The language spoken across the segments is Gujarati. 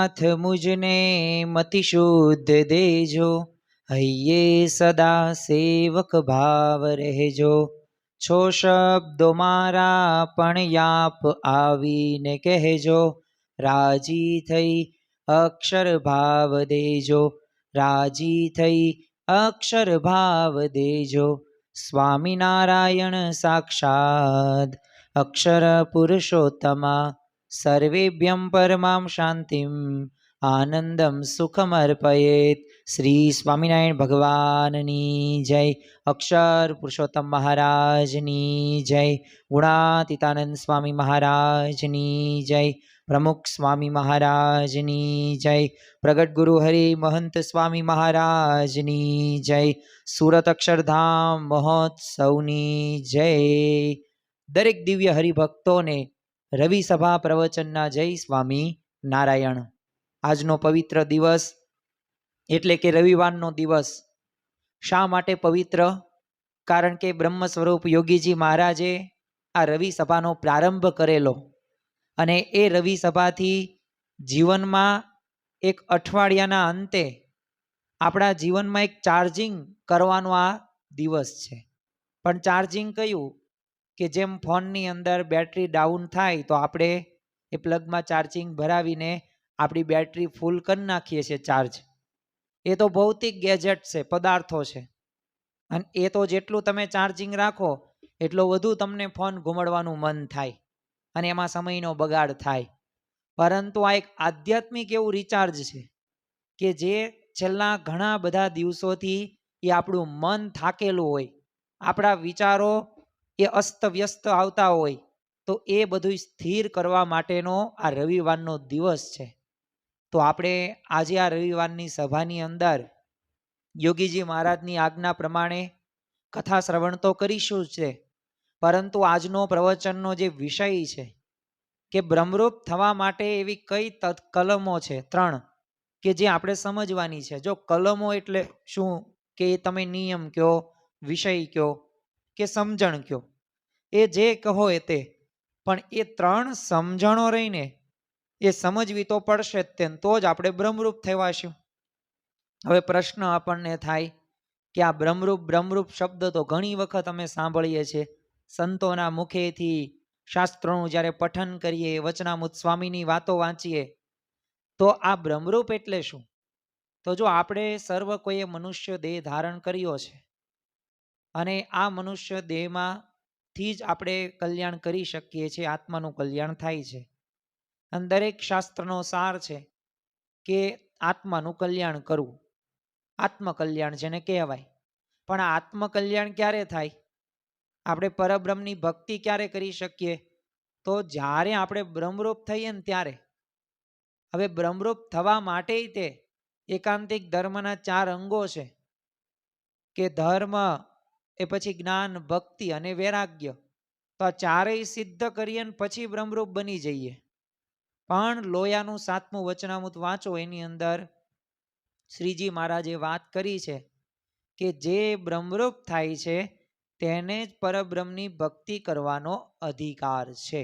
नाथ मुझने मति शुद्ध देजो, हइये सदा सेवक भाव રહેજો। છો શબ્દો મારા પણ યાપ આવીને કહેજો, રાજી થઈ અક્ષર ભાવ દેજો, રાજી થઈ અક્ષર ભાવ દેજો। સ્વામિનારાયણ સાક્ષાત અક્ષર પુરુષોત્તમા, સર્વેભ્યં પરમાં શાંતિમ આનંદમ સુખમર્પયેત। શ્રી સ્વામિનારાયણ ભગવાનની જય। અક્ષર પુરુષોત્તમ મહારાજની જય। ગુણાતીતાનંદ સ્વામી મહારાજની જય। પ્રમુખ સ્વામી મહારાજની જય। પ્રગટ ગુરુ હરિ મહંત સ્વામી મહારાજની જય। સુરત અક્ષરધામ મહોત્સવની જય। દરેક દિવ્ય હરિભક્તોને રવિ સભા પ્રવચનના જય સ્વામી નારાયણ। આજનો પવિત્ર દિવસ એટલે કે રવિવારનો દિવસ શા માટે પવિત્ર? કારણ કે બ્રહ્મ સ્વરૂપ યોગીજી મહારાજે આ રવિ સભાનો પ્રારંભ કરેલો અને એ રવિ સભાથી જીવનમાં એક અઠવાડિયાના અંતે આપણા જીવનમાં એક ચાર્જિંગ કરવાનો આ દિવસ છે। પણ ચાર્જિંગ કયું? કે જેમ ફોનની અંદર બેટરી ડાઉન થાય તો આપણે એ પ્લગમાં ચાર્જિંગ ભરાવીને આપણી બેટરી ફૂલ કરી નાખીએ છીએ ચાર્જ। એ તો ભૌતિક ગેજેટ છે, પદાર્થો છે, અને એ તો જેટલું તમે ચાર્જિંગ રાખો એટલો વધુ તમને ફોન ઘુમાડવાનું મન થાય અને એમાં સમયનો બગાડ થાય। પરંતુ આ એક આધ્યાત્મિક એવું રિચાર્જ છે કે જે છેલ્લા ઘણા બધા દિવસોથી એ આપણું મન થાકેલું હોય, આપણા વિચારો એ અસ્તવ્યસ્ત આવતા હોય, તો એ બધું સ્થિર કરવા માટેનો આ રવિવારનો દિવસ છે। તો આપણે આજે આ રવિવારની સભાની અંદર યોગીજી મહારાજની આજ્ઞા પ્રમાણે કથા શ્રવણ તો કરીશું જ છે, પરંતુ આજનો પ્રવચનનો જે વિષય છે કે બ્રહ્મરૂપ થવા માટે એવી કઈ કલમો છે, 3 કે જે આપણે સમજવાની છે। જો કલમો એટલે શું કે તમે નિયમ કહો, વિષય કહો કે સમજણ કહો, એ જે કહો એ તે, પણ એ 3 સમજણો રહીને એ સમજવી તો પડશે જ તે, તો જ આપણે બ્રહ્મરૂપ થવાશું। હવે પ્રશ્ન આપણને થાય કે આ બ્રહ્મરૂપ શબ્દ તો ઘણી વખત અમે સાંભળીએ છીએ સંતોના મુખેથી, શાસ્ત્રોનું જ્યારે પઠન કરીએ, વચનામૃત સ્વામીની વાતો વાંચીએ, તો આ બ્રહ્મરૂપ એટલે શું? તો જો આપણે સર્વ કોઈએ મનુષ્ય દેહ ધારણ કર્યો છે અને આ મનુષ્ય દેહમાંથી જ આપણે કલ્યાણ કરી શકીએ છીએ, આત્માનું કલ્યાણ થાય છે। અને દરેક શાસ્ત્રનો સાર છે કે આત્માનું કલ્યાણ કરવું, આત્મકલ્યાણ જેને કહેવાય। પણ આ આત્મકલ્યાણ ક્યારે થાય? આપણે પરબ્રહ્મની ભક્તિ ક્યારે કરી શકીએ? તો જ્યારે આપણે બ્રહ્મરૂપ થઈએ ને ત્યારે। હવે બ્રહ્મરૂપ થવા માટે તે એકાંતિક ધર્મના 4 અંગો છે કે ધર્મ, એ પછી જ્ઞાન, ભક્તિ અને વૈરાગ્ય। તો આ ચારેય સિદ્ધ કરીએ ને પછી બ્રહ્મરૂપ બની જઈએ। પણ લોયાનું 7મું વચનામૃત વાંચો, એની અંદર શ્રીજી મહારાજે વાત કરી છે કે જે બ્રહ્મરૂપ થાય છે તેને જ પરબ્રહ્મની ભક્તિ કરવાનો અધિકાર છે।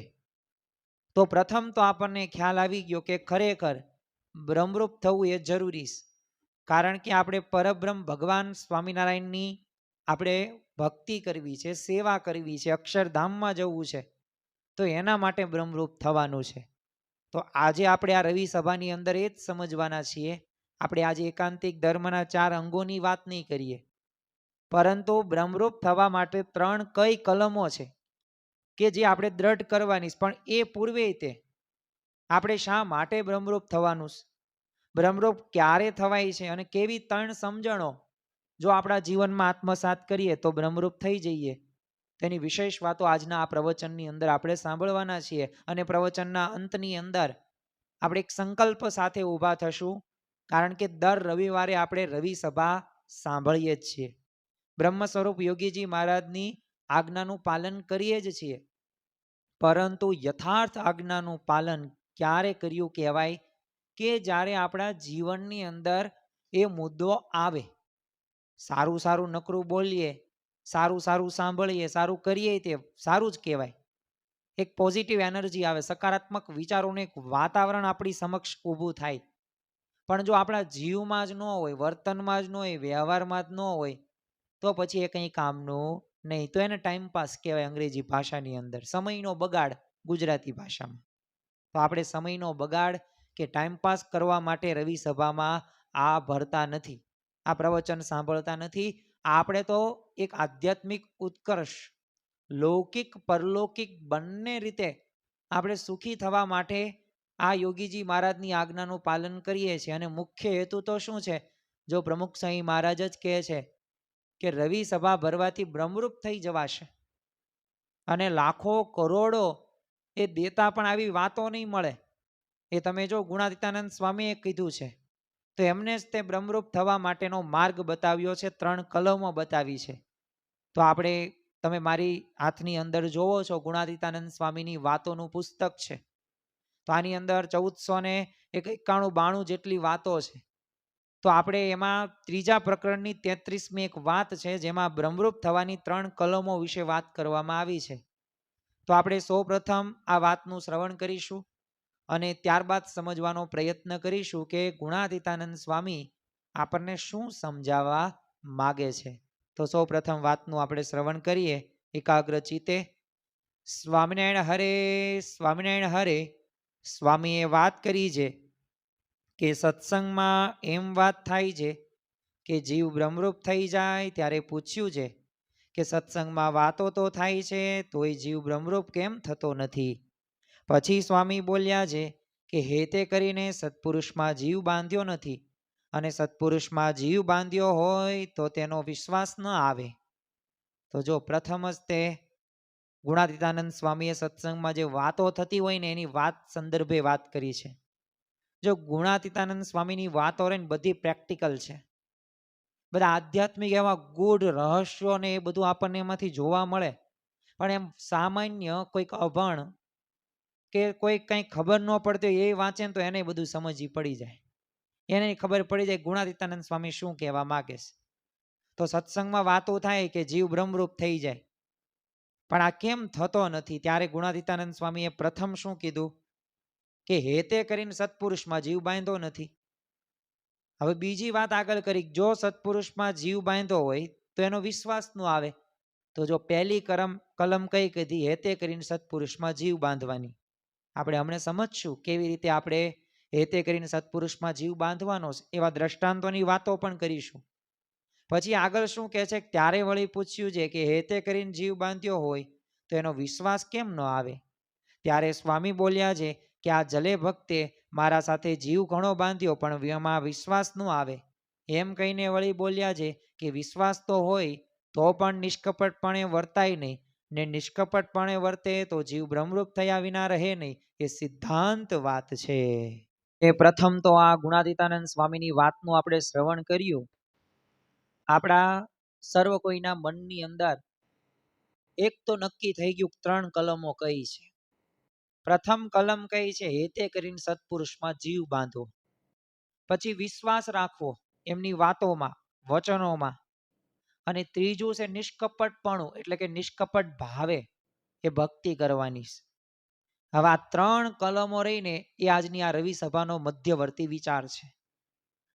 તો પ્રથમ તો આપણને ખ્યાલ આવી ગયો કે ખરેખર બ્રહ્મરૂપ થવું એ જરૂરી છે। કારણ કે આપણે પરબ્રહ્મ ભગવાન સ્વામિનારાયણની આપણે ભક્તિ કરવી છે, સેવા કરવી છે, અક્ષરધામમાં જવું છે, તો એના માટે બ્રહ્મરૂપ થવાનું છે। તો આજે આપણે આ રવિ સભાની અંદર એ જ સમજવાના છીએ। આપણે આજે એકાંતિક ધર્મના 4 અંગોની વાત નહીં કરીએ, પરંતુ બ્રહ્મરૂપ થવા માટે 3 કઈ કલમો છે કે જે આપણે દ્રઢ કરવાની। પણ એ પૂર્વે તે આપણે શા માટે બ્રહ્મરૂપ થવાનું છે, બ્રહ્મરૂપ ક્યારે થવાય છે, અને કેવી 3 સમજણો જો આપણા જીવનમાં આત્મસાત કરીએ તો બ્રહ્મરૂપ થઈ જઈએ, તેની વિશેષ વાતો આજના આ પ્રવચનની અંદર આપણે સાંભળવાના છીએ। અને પ્રવચનના અંતની અંદર આપણે એક સંકલ્પ સાથે ઊભા થશું, કારણ કે દર રવિવારે આપણે રવિ સભા સાંભળીએ જ છીએ, બ્રહ્મ સ્વરૂપ યોગીજી મહારાજની આજ્ઞાનું પાલન કરીએ જ છીએ। પરંતુ યથાર્થ આજ્ઞાનું પાલન ક્યારે કર્યું કહેવાય? કે જ્યારે આપણા જીવનની અંદર એ મુદ્દો આવે, સારું સારું નકરું બોલીએ, સારું સારું સાંભળીએ, સારું કરીએ, તે સારું જ કહેવાય। એક પોઝિટિવ એનર્જી આવે, સકારાત્મક વિચારોનું એક વાતાવરણ આપણી સમક્ષ ઊભું થાય, પણ જો આપણા જીવમાં જ ન હોય, વર્તનમાં જ ન હોય, વ્યવહારમાં જ ન હોય, તો પછી એ કંઈ કામનું નહીં. તો એને ટાઈમપાસ કહેવાય અંગ્રેજી ભાષાની અંદર, સમયનો બગાડ ગુજરાતી ભાષામાં. તો આપણે સમયનો બગાડ કે ટાઈમપાસ કરવા માટે રવિ સભામાં આ ભરતા નથી, આ પ્રવચન સાંભળતા નથી. આપણે તો એક આધ્યાત્મિક ઉત્કર્ષ, લૌકિક પરલૌકિક બંને રીતે આપણે સુખી થવા માટે આ યોગીજી મહારાજની આજ્ઞાનું પાલન કરીએ છીએ. અને મુખ્ય હેતુ તો શું છે? જો પ્રમુખ સ્વામી મહારાજ જ કહે છે કે રવિ સભા ભરવાથી બ્રહ્મરૂપ થઈ જવાશે, અને લાખો કરોડો એ દેતા પણ આવી વાતો નહીં મળે. એ તમે જો ગુણાતીતાનંદ સ્વામીએ કીધું છે, તો એમને જ તે બ્રહ્મરૂપ થવા માટેનો માર્ગ બતાવ્યો છે, 3 કલમો બતાવી છે. તો આપણે, તમે મારી હાથની અંદર જોવો છો, ગુણાતીતાનંદ સ્વામીની વાતોનું પુસ્તક છે. તો આની અંદર 1491-92 જેટલી વાતો છે. તો આપણે એમાં 3જા પ્રકરણની 33મી એક વાત છે, જેમાં બ્રહ્મરૂપ થવાની 3 કલમો વિશે વાત કરવામાં આવી છે. તો આપણે સૌપ્રથમ આ વાતનું શ્રવણ કરીશું અને ત્યારબાદ સમજવાનો પ્રયત્ન કરીશું કે ગુણાતીતાનંદ સ્વામી આપણને શું સમજાવવા માગે છે. તો સૌપ્રથમ વાતનું આપણે શ્રવણ કરીએ એકાગ્ર ચિત્તે. સ્વામિનારાયણ હરે, સ્વામિનારાયણ હરે. સ્વામીએ વાત કરી છે કે સત્સંગમાં એમ વાત થાય છે કે જીવ બ્રહ્મરૂપ થઈ જાય ત્યારે પૂછ્યું છે કે સત્સંગમાં વાતો તો થાય છે, તોય જીવ બ્રહ્મરૂપ કેમ થતો નથી? પછી સ્વામી બોલ્યા છે કે હેતે કરીને સત્પુરુષમાં જીવ બાંધ્યો નથી, અને સત્પુરુષમાં જીવ બાંધ્યો હોય તો તેનો વિશ્વાસ ન આવે. તો જો પ્રથમ જ તે ગુણાતીતાનંદ સ્વામીએ સત્સંગમાં જે વાતો થતી હોય ને એની વાત સંદર્ભે વાત કરી છે. જો ગુણાતીતાનંદ સ્વામીની વાતો રહે ને બધી પ્રેક્ટિકલ છે, બધા આધ્યાત્મિક એવા ગૂઢ રહસ્યો ને એ બધું આપણને એમાંથી જોવા મળે. પણ એમ સામાન્ય કોઈક અભણ કે કોઈ કંઈ ખબર ન પડતી હોય એ વાંચે ને તો એને બધું સમજી પડી જાય, એને ખબર પડી જાય ગુણાતીતાનંદ સ્વામી શું કહેવા માગે છે. તો સત્સંગમાં વાતો થાય કે જીવ બ્રહ્મરૂપ થઈ જાય, પણ આ કેમ થતો નથી? ત્યારે ગુણાતીતાનંદ સ્વામીએ પ્રથમ શું કીધું કે હેતે કરીને સત્પુરુષમાં જીવ બાંધ્યો નથી. હવે બીજી વાત આગળ કરી, જો સત્પુરુષમાં જીવ બાંધ્યો હોય તો એનો વિશ્વાસ ન આવે. તો જો પહેલી કલમ કઈ કીધી? હેતે કરીને સત્પુરુષમાં જીવ બાંધવાની. આપણે હમણાં સમજશું કેવી રીતે આપણે હેતે કરીને સત્પુરુષમાં જીવ બાંધવાનો છે, એવા દ્રષ્ટાંતોની વાતો પણ કરીશું. પછી આગળ શું કહે છે? ત્યારે વળી પૂછ્યું છે કે હેતે કરીને જીવ બાંધ્યો હોય તો એનો વિશ્વાસ કેમ ન આવે? ત્યારે સ્વામી બોલ્યા છે કે આ જલે ભક્તે મારા સાથે જીવ ઘણો બાંધ્યો, પણ એમાં વિશ્વાસ ન આવે. એમ કહીને વળી બોલ્યા છે કે વિશ્વાસ તો હોય તો પણ નિષ્કપટપણે વર્તાય નહીં, ને નિષ્કપટપણે વર્તે તો જીવ બ્રહ્મરૂપ થયા વિના રહે નહીં. એ સિદ્ધાંત વાત છે. એ પ્રથમ તો આ ગુણાતીતાનંદ સ્વામીની વાતનું આપણે શ્રવણ કર્યું. આપણા સર્વ કોઈના મનની અંદર એક તો નક્કી થઈ ગયું, 3 કલમો કઈ છે. પ્રથમ કલમ કઈ છે? હેતે કરીને સત્પુરુષમાં જીવ બાંધવો. પછી વિશ્વાસ રાખવો એમની વાતોમાં, વચનોમાં. અને ત્રીજું છે નિષ્કપટપણું, એટલે કે નિષ્કપટ ભાવે એ ભક્તિ કરવાની. હવે આ 3 કલમો રહીને એ આજની આ રવિ સભાનો મધ્યવર્તી વિચાર છે.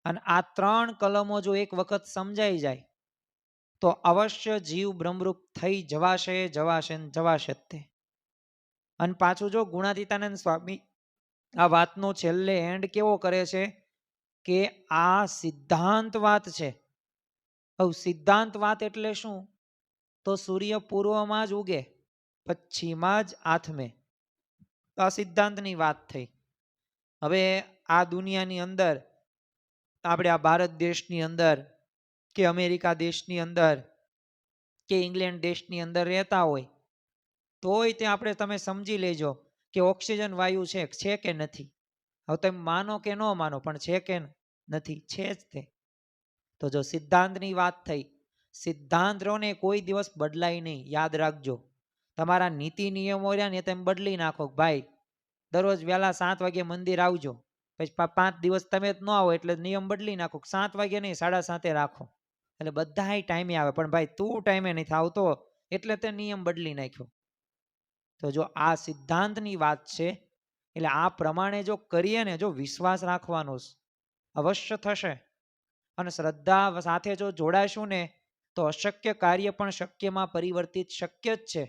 અને આ 3 કલમો જો એક વખત સમજાઈ જાય તો અવશ્ય જીવ બ્રહ્મરૂપ થઈ જવાશે, જવાશે ને જવાશે જ તે. અને પાછું જો ગુણાતીતાનંદ સ્વામી આ વાતનો છેલ્લે એન્ડ કેવો કરે છે કે આ સિદ્ધાંત વાત છે. હવે સિદ્ધાંત વાત એટલે શું? તો સૂર્ય પૂર્વમાં જ ઉગે, પશ્ચિમમાં જ આથમે. આ સિદ્ધાંતની વાત થઈ. હવે આ દુનિયાની અંદર, આપણે આ ભારત દેશની અંદર કે અમેરિકા દેશની અંદર કે ઇંગ્લેન્ડ દેશની અંદર રહેતા હોય તોય ત્યાં આપણે, તમે સમજી લેજો કે ઓક્સિજન વાયુ છે કે નથી? હવે તમે માનો કે ન માનો, પણ છે કે નથી? છે જ તે. તો જો સિદ્ધાંતની વાત થઈ, સિદ્ધાંત ને કોઈ દિવસ બદલાય નહીં, યાદ રાખજો. તમારા નીતિ નિયમો રહ્યા ને તમે બદલી નાખો, ભાઈ દરરોજ વહેલા 7 વાગે મંદિર આવજો, પછી 5 દિવસ તમે જ ન આવો એટલે નિયમ બદલી નાખો, 7 વાગે નહીં 7:30 રાખો, એટલે બધા ટાઈમે આવે. પણ ભાઈ તું ટાઈમે નથી આવતો એટલે તે નિયમ બદલી નાખ્યો. તો જો આ સિદ્ધાંતની વાત છે, એટલે આ પ્રમાણે જો કરીએ ને, જો વિશ્વાસ રાખવાનો, અવશ્ય થશે. અને શ્રદ્ધા સાથે જો જોડાશું ને તો અશક્ય કાર્ય પણ શક્યમાં પરિવર્તિત શક્ય જ છે.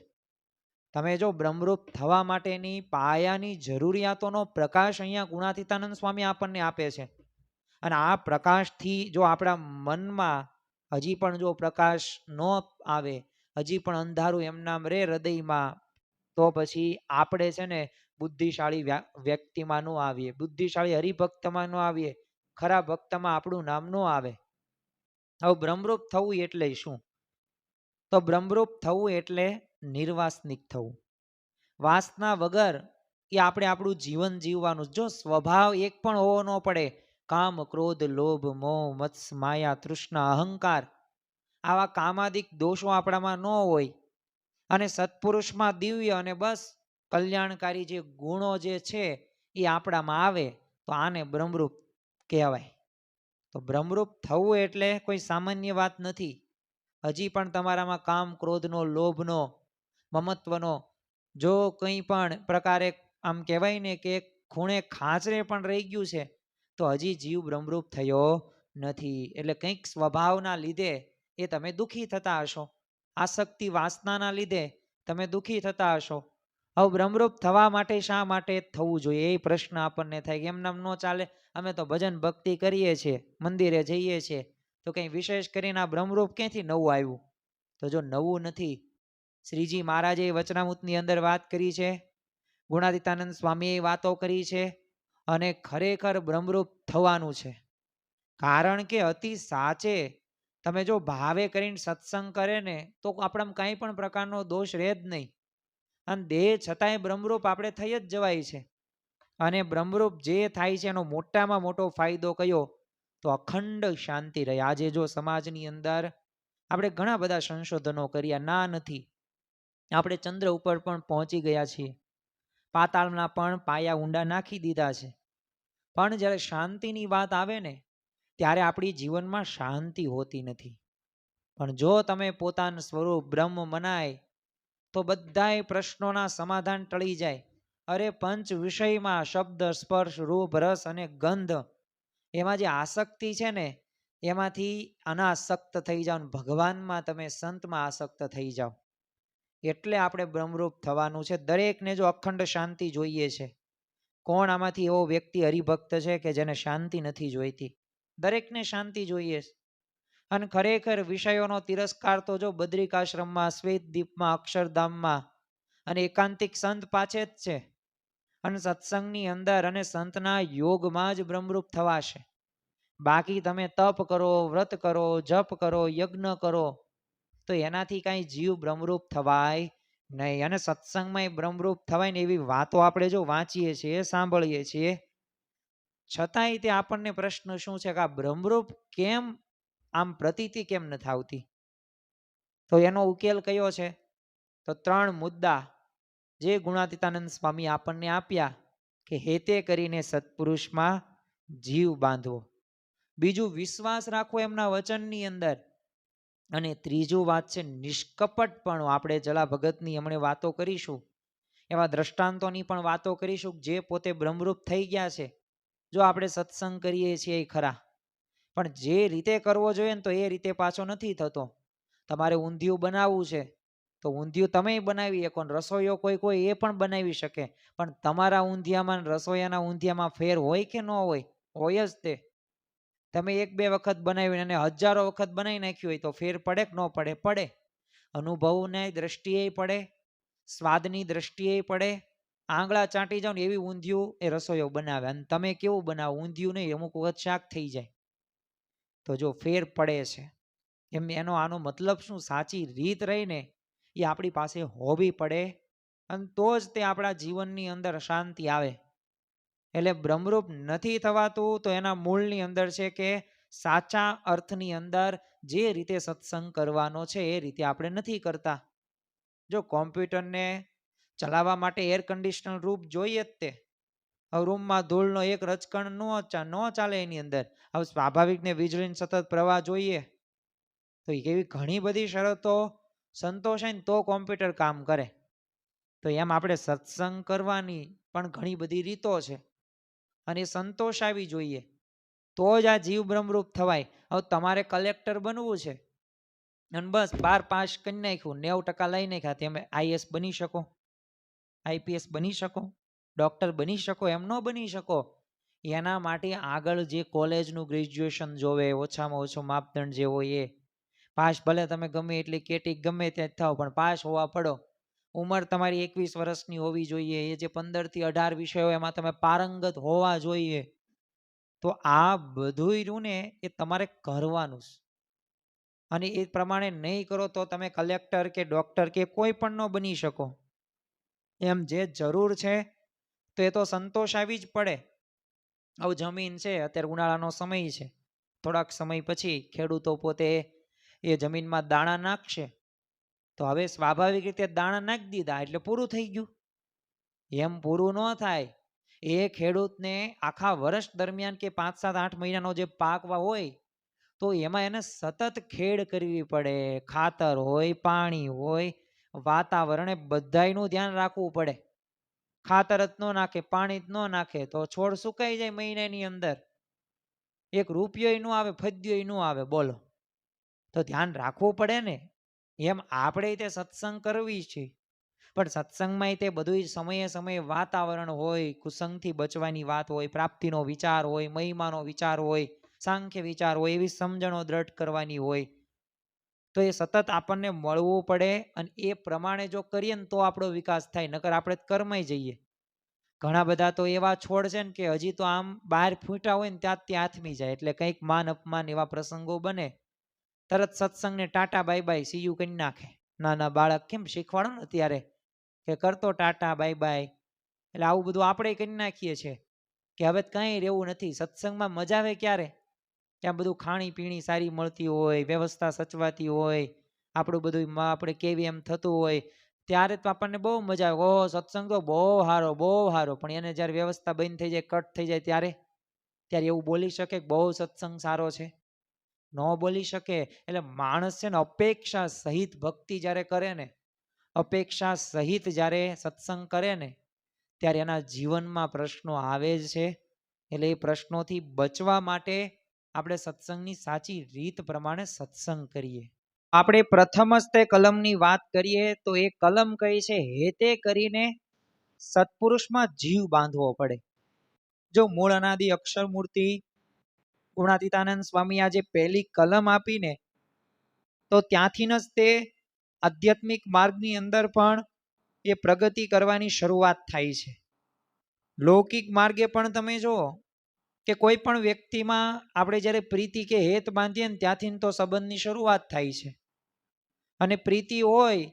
તમે જો બ્રહ્મરૂપ થવા માટેની પાયાની જરૂરિયાતોનો પ્રકાશ અહીંયા ગુણાતીતાનંદ સ્વામી આપણને આપે છે. અને આ પ્રકાશથી જો આપણા મનમાં હજી પણ જો પ્રકાશ ન આવે, હજી પણ અંધારું એમનામ રે હૃદયમાં, તો પછી આપણે છે ને બુદ્ધિશાળી વ્યક્તિમાં ન આવીએ, બુદ્ધિશાળી હરિભક્તમાં ન આવીએ, ખરા ભક્તમાં આપણું નામ ન આવે. હવે બ્રહ્મરૂપ થવું એટલે શું? તો બ્રહ્મરૂપ થવું એટલે નિર્વાસનિક થવું. વાસના વગર એ આપણે આપણું જીવન જીવવાનું. જો સ્વભાવ એક પણ હોવો ન પડે, કામ ક્રોધ લોભ મોહ મત્સ માયા તૃષ્ણા અહંકાર, આવા કામાદિક દોષો આપણામાં ન હોય, અને સત્પુરુષમાં દિવ્ય અને બસ કલ્યાણકારી જે ગુણો જે છે એ આપણામાં આવે, તો આને બ્રહ્મરૂપ કહેવાય. તો બ્રહ્મરૂપ થવું એટલે કોઈ સામાન્ય વાત નથી. હજી પણ તમારામાં કામ ક્રોધનો લોભનો મમત્વનો જો કંઈ પણ પ્રકારે આમ કહેવાય ને કે ખૂણે ખાંચરે પણ રહી ગયું છે, તો હજી જીવ બ્રહ્મરૂપ થયો નથી. એટલે કંઈક સ્વભાવના લીધે એ તમે દુઃખી થતા હશો, આસક્તિ વાસનાના લીધે તમે દુઃખી થતા હશો. હવે બ્રહ્મરૂપ થવા માટે શા માટે થવું જોઈએ એ પ્રશ્ન આપણને થાય કે એમ નામ ન ચાલે. અમે તો ભજન ભક્તિ કરીએ છીએ, મંદિરે જઈએ છીએ, તો કંઈ વિશેષ કરીને આ બ્રહ્મરૂપ ક્યાંથી નવું આવ્યું? તો જો નવું નથી, શ્રીજી મહારાજે વચનામૃતની અંદર વાત કરી છે, ગુણાતીતાનંદ સ્વામીએ વાતો કરી છે, અને ખરેખર બ્રહ્મરૂપ થવાનું છે. કારણ કે અતિ સાચે તમે જો ભાવે કરીને સત્સંગ કરે ને તો આપણામાં કાંઈ પણ પ્રકારનો દોષ રહે જ નહીં. અને દેહ છતાંય બ્રહ્મરૂપ આપણે થઈ જ જવાય છે. અને બ્રહ્મરૂપ જે થાય છે એનો મોટામાં મોટો ફાયદો કયો? તો અખંડ શાંતિ રહે. આજે જો સમાજની અંદર આપણે ઘણા બધા સંશોધનો કર્યા, ના નથી, આપણે ચંદ્ર ઉપર પણ પહોંચી ગયા છીએ, પાતાળના પણ પાયા ઊંડા નાખી દીધા છે, પણ જ્યારે શાંતિની વાત આવે ને ત્યારે આપણી જીવનમાં શાંતિ હોતી નથી. પણ જો તમે પોતાનું સ્વરૂપ બ્રહ્મ મનાય તો બધાય પ્રશ્નોના સમાધાન ટળી જાય. અરે પંચ વિષયમાં શબ્દ સ્પર્શ રૂપ રસ અને ગંધ, એમાં જે આસક્તિ છે ને એમાંથી અનાસક્ત થઈ જાઓ, ભગવાનમાં તમે સંતમાં આસક્ત થઈ જાઓ. એટલે આપણે બ્રહ્મરૂપ થવાનું છે. દરેકને જો અખંડ શાંતિ જોઈએ છે. કોણ આમાંથી એવો વ્યક્તિ હરિભક્ત છે કે જેને શાંતિ નથી જોઈતી? દરેકને શાંતિ જોઈએ છે. અને ખરેખર વિષયોનો તિરસ્કાર તો જો બદ્રિકાશ્રમમાં, શ્વેતદીપમાં, અક્ષરધામમાં અને એકાંતિક સંત પાછે જ છે. અને સત્સંગની અંદર અને સંતના યોગમાં જ બ્રહ્મરૂપ થવાશે. બાકી તમે તપ કરો, વ્રત કરો, જપ કરો, યજ્ઞ કરો, તો એનાથી કાંઈ જીવ બ્રહ્મરૂપ થવાય નહીં. અને સત્સંગમાં બ્રહ્મરૂપ થવાય ને એવી વાતો આપણે જો વાંચીએ છીએ, સાંભળીએ છીએ, છતાંય તે આપણને પ્રશ્ન શું છે કે આ બ્રહ્મરૂપ કેમ આમ પ્રતીતિ કેમ નથી આવતી? તો એનો ઉકેલ કયો છે? તો 3 મુદ્દા જે ગુણાતીતાનંદ સ્વામી આપણને આપ્યા કે હેતે કરીને સત્પુરુષમાં જીવ બાંધવો, બીજું વિશ્વાસ રાખવો એમના વચનની અંદર, અને ત્રીજું વાત છે નિષ્કપટપણું. આપણે જલા ભગતની હમણે વાતો કરીશું, એવા દ્રષ્ટાંતોની પણ વાતો કરીશું જે પોતે બ્રહ્મરૂપ થઈ ગયા છે. જો આપણે સત્સંગ કરીએ છીએ એ ખરા, પણ જે રીતે કરવો જોઈએ ને તો એ રીતે પાછો નથી થતો. તમારે ઊંધિયું બનાવવું છે તો ઊંધિયું તમે બનાવી શકો, રસોઈયો કોઈ એ પણ બનાવી શકે, પણ તમારા ઊંધિયામાં રસોઈયાના ઊંધિયામાં ફેર હોય કે ન હોય? હોય જ તે. તમે 1-2 વખત બનાવીને અને હજારો વખત બનાવી નાખ્યું હોય તો ફેર પડે કે ન પડે? પડે. અનુભવની દ્રષ્ટિએ પડે, સ્વાદની દ્રષ્ટિએ પડે. આંગળા ચાટી જાઓ ને એવી ઊંધિયું એ રસોઈયો બનાવે, અને તમે કેવું બનાવો? ઊંધિયું નહીં, અમુક વખત શાક થઈ જાય. તો જો ફેર પડે છે એમ એનો આનો મતલબ શું? સાચી રીત રહીને એ આપણી પાસે હોવી પડે, અને તો જ તે આપણા જીવનની અંદર શાંતિ આવે. એટલે બ્રહ્મરૂપ નથી થવાતું તો એના મૂળની અંદર છે કે સાચા અર્થની અંદર જે રીતે સત્સંગ કરવાનો છે એ રીતે આપણે નથી કરતા. જો કોમ્પ્યુટરને ચલાવવા માટે એર કન્ડિશનર રૂપ જોઈએ જ તે. હવે રૂમમાં ધૂળનો એક રચકણ ન ચાલે એની અંદર. હવે સ્વાભાવિકને વીજળીનો સતત પ્રવાહ જોઈએ, તો એવી ઘણી બધી શરતો સંતોષાય ને તો કોમ્પ્યુટર કામ કરે. તો એમ આપણે સત્સંગ કરવાની પણ ઘણી બધી રીતો છે, અને સંતોષ આવી જોઈએ. તો જ આ જીવ બ્રહ્મરૂપ થવાય. હવે તમારે કલેક્ટર બનવું છે અને બસ 12 પાસ કરી નાખ્યું, 90% લઈ નાખ્યા, તમે આઈએસ બની શકો, આઈપીએસ બની શકો, ડોક્ટર બની શકો? એમ ન બની શકો. એના માટે આગળ જે કોલેજનું ગ્રેજ્યુએશન જોવે, ઓછામાં ઓછો માપદંડ જે હોય એ પાસ. ભલે તમે ગમે એટલી કેટી ગમે ત્યાં થાવ, પણ પાસ હોવા પડો. ઉંમર તમારી 21 વર્ષની હોવી જોઈએ. એ જે 15 થી 18 વિષયો એમાં તમે પારંગત હોવા જોઈએ. તો આ બધું રહ્યું ને એ તમારે કરવાનું છે. અને એ પ્રમાણે નહીં કરો તો તમે કલેક્ટર કે ડોક્ટર કે કોઈ પણ ન બની શકો. એમ જે જરૂર છે તો એ તો સંતોષ આવી જ પડે. હવે જમીન છે, અત્યારે ઉનાળાનો સમય છે, થોડાક સમય પછી ખેડૂતો પોતે એ જમીનમાં દાણા નાખશે. તો હવે સ્વાભાવિક રીતે દાણા નાખી દીધા એટલે પૂરું થઈ ગયું. એમ પૂરું ન થાય. એ ખેડૂતને આખા વર્ષ દરમિયાન કે 5, 7, 8 મહિનાનો જે પાક હોય તો એમાં એને સતત ખેડ કરવી પડે. ખાતર હોય, પાણી હોય, વાતાવરણે બધાયનું ધ્યાન રાખવું પડે. ખાતર જ ન નાખે, પાણી જ ન નાખે તો છોડ સુકાઈ જાય મહિનાની અંદર. 1 રૂપિયો ન આવે, ફદ્યો ન આવે. બોલો, તો ધ્યાન રાખવું પડે ને. એમ આપણે તે સત્સંગ કરવી છે, પણ સત્સંગમાં તે બધું સમયે સમયે વાતાવરણ હોય, કુસંગથી બચવાની વાત હોય, પ્રાપ્તિનો વિચાર હોય, મહિમાનો વિચાર હોય, સાંખ્ય વિચાર હોય, એવી સમજણો દ્રઢ કરવાની હોય. તો એ સતત આપણને મળવું પડે અને એ પ્રમાણે જો કરીએ ને તો આપણો વિકાસ થાય. નકર આપણે કર્માઈ જઈએ. ઘણા બધા તો એવા છોડ છે ને કે હજી તો આમ બહાર ફૂટ્યા હોય ને ત્યાં આથમી જાય. એટલે કંઈક માન અપમાન એવા પ્રસંગો બને, તરત સત્સંગને ટાટા બાય બાય સીયુ કરી નાખે. નાના બાળક કેમ શીખવાડો ને ત્યારે કે કરતો ટાટા બાય બાય, એટલે આવું બધું આપણે કરી નાખીએ છીએ કે હવે કંઈ રહેવું નથી. સત્સંગમાં મજા આવે ક્યારે? ત્યાં બધું ખાણી પીણી સારી મળતી હોય, વ્યવસ્થા સચવાતી હોય, આપણું બધું આપણે કેવી એમ થતું હોય, ત્યારે તો આપણને બહુ મજા આવે. ઓહો, સત્સંગ તો બહુ સારો, બહુ સારો. પણ એને જ્યારે વ્યવસ્થા બંધ થઈ જાય, કટ થઈ જાય, ત્યારે એવું બોલી શકે બહુ સત્સંગ સારો છે? ન બોલી શકે. એટલે માણસ છે ને અપેક્ષા સહિત ભક્તિ જ્યારે કરે ને, અપેક્ષા સહિત જ્યારે સત્સંગ કરે ને, ત્યારે એના જીવનમાં પ્રશ્નો આવે જ છે. એટલે એ પ્રશ્નોથી બચવા માટે આપણે સત્સંગની સાચી રીત પ્રમાણે સત્સંગ કરીએ. આપણે પ્રથમ જ તે કલમની વાત કરીએ તો એ કલમ કઈ છે? હેતે કરીને સત્પુરુષમાં જીવ બાંધવો પડે. જો મૂળ અનાદિ અક્ષર મૂર્તિ ગુણાતીતાનંદ સ્વામી આજે પહેલી કલમ આપીને, તો ત્યાંથી જ તે આધ્યાત્મિક માર્ગની અંદર પણ એ પ્રગતિ કરવાની શરૂઆત થાય છે. લૌકિક માર્ગે પણ તમે જુઓ કે કોઈ પણ વ્યક્તિમાં આપણે જ્યારે પ્રીતિ કે હેત બાંધીએ ને ત્યાંથી તો સંબંધની શરૂઆત થાય છે. અને પ્રીતિ હોય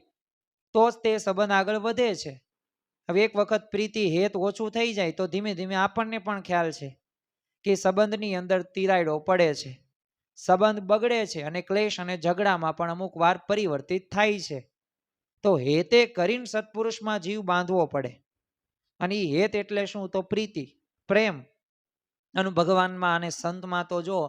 તો જ તે સંબંધ આગળ વધે છે. હવે એક વખત પ્રીતિ હેત ઓછું થઈ જાય તો ધીમે ધીમે આપણને પણ ખ્યાલ છે કે સંબંધની અંદર તિરાડો પડે છે, સંબંધ બગડે છે અને ક્લેશ અને ઝઘડામાં પણ અમુક વાર પરિવર્તિત થાય છે. તો હેતે કરીને સત્પુરુષમાં જીવ બાંધવો પડે. અને એ હેત એટલે શું? તો પ્રીતિ, પ્રેમ. અને ભગવાનમાં અને સંતમાં તો જો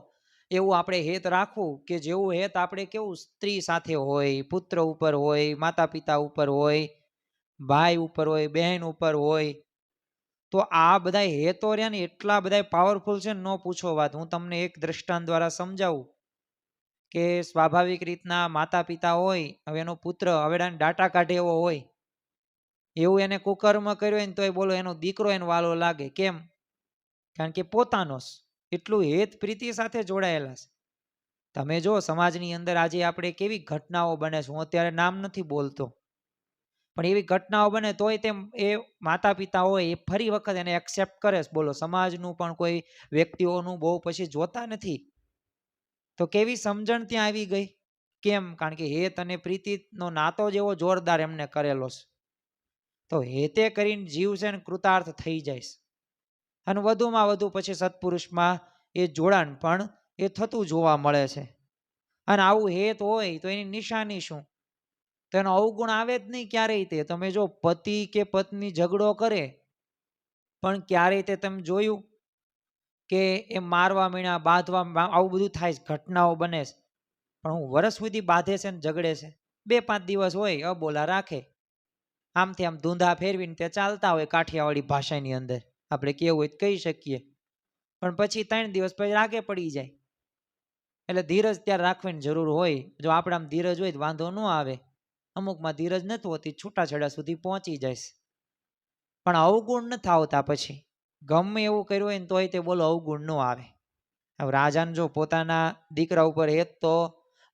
એવું આપણે હેત રાખવું કે જેવું હેત આપણે કેવું સ્ત્રી સાથે હોય, પુત્ર ઉપર હોય, માતા પિતા ઉપર હોય, ભાઈ ઉપર હોય, બહેન ઉપર હોય. તો આ બધા હેતો રહ્યા ને એટલા બધા પાવરફુલ છે, ન પૂછો વાત. હું તમને એક દ્રષ્ટાંત દ્વારા સમજાવું કે સ્વાભાવિક રીતના માતા પિતા હોય, હવે એનો પુત્ર હવેડાને ડાટા કાઢે એવો હોય, એવું એને કુકર્મ કર્યો હોય ને તોય બોલો એનો દીકરો એને વાલો લાગે. કેમ? કારણ કે પોતાનો એટલું હેત પ્રીતિ સાથે જોડાયેલા છે. તમે જો સમાજની અંદર આજે આપણે કેવી ઘટનાઓ બને છે, હું અત્યારે નામ નથી બોલતો, પણ એવી ઘટનાઓ બને તોય તેમ એ માતા પિતા હોય એ ફરી વખત એને એક્સેપ્ટ કરે છે. બોલો, સમાજનું પણ કોઈ વ્યક્તિઓનું બહુ પછી જોતા નથી. તો કેવી સમજણ ત્યાં આવી ગઈ? કેમ? કારણ કે હેત અને પ્રીતિનો નાતો જેવો જોરદાર એમને કરેલો છે. તો હેતે કરીને જીવ છે ને કૃતાર્થ થઈ જાય. અને વધુમાં વધુ પછી સત્પુરુષમાં એ જોડાણ પણ એ થતું જોવા મળે છે. અને આવું હેત હોય તો એની નિશાની શું? તો એનો અવગુણ આવે જ નહીં ક્યારેય. તે તમે જો પતિ કે પત્ની ઝઘડો કરે, પણ ક્યારેય તે તમે જોયું કે એ મારવા મીણા, બાંધવા, આવું બધું થાય, ઘટનાઓ બને છે. પણ હું વર્ષ સુધી બાંધે છે ને ઝઘડે છે? 2-5 દિવસ હોય, અબોલા રાખે, આમથી આમ ધૂંધા ફેરવીને તે ચાલતા હોય. કાઠિયાવાડી ભાષાની અંદર આપણે કેવું હોય કહી શકીએ. પણ પછી 3 દિવસ પછી રાગે પડી જાય. એટલે ધીરજ ત્યારે રાખવાની જરૂર હોય. જો આપણામાં ધીરજ હોય તો વાંધો ન આવે. અમુકમાં ધીરજ નથી હોતી, છૂટાછેડા સુધી પહોંચી જાય. પણ અવગુણ નથી આવતા પછી. ગમે એવું કર્યું હોય ને તોય તે બોલો અવગુણ ન આવે. હવે રાજાને જો પોતાના દીકરા ઉપર હેત તો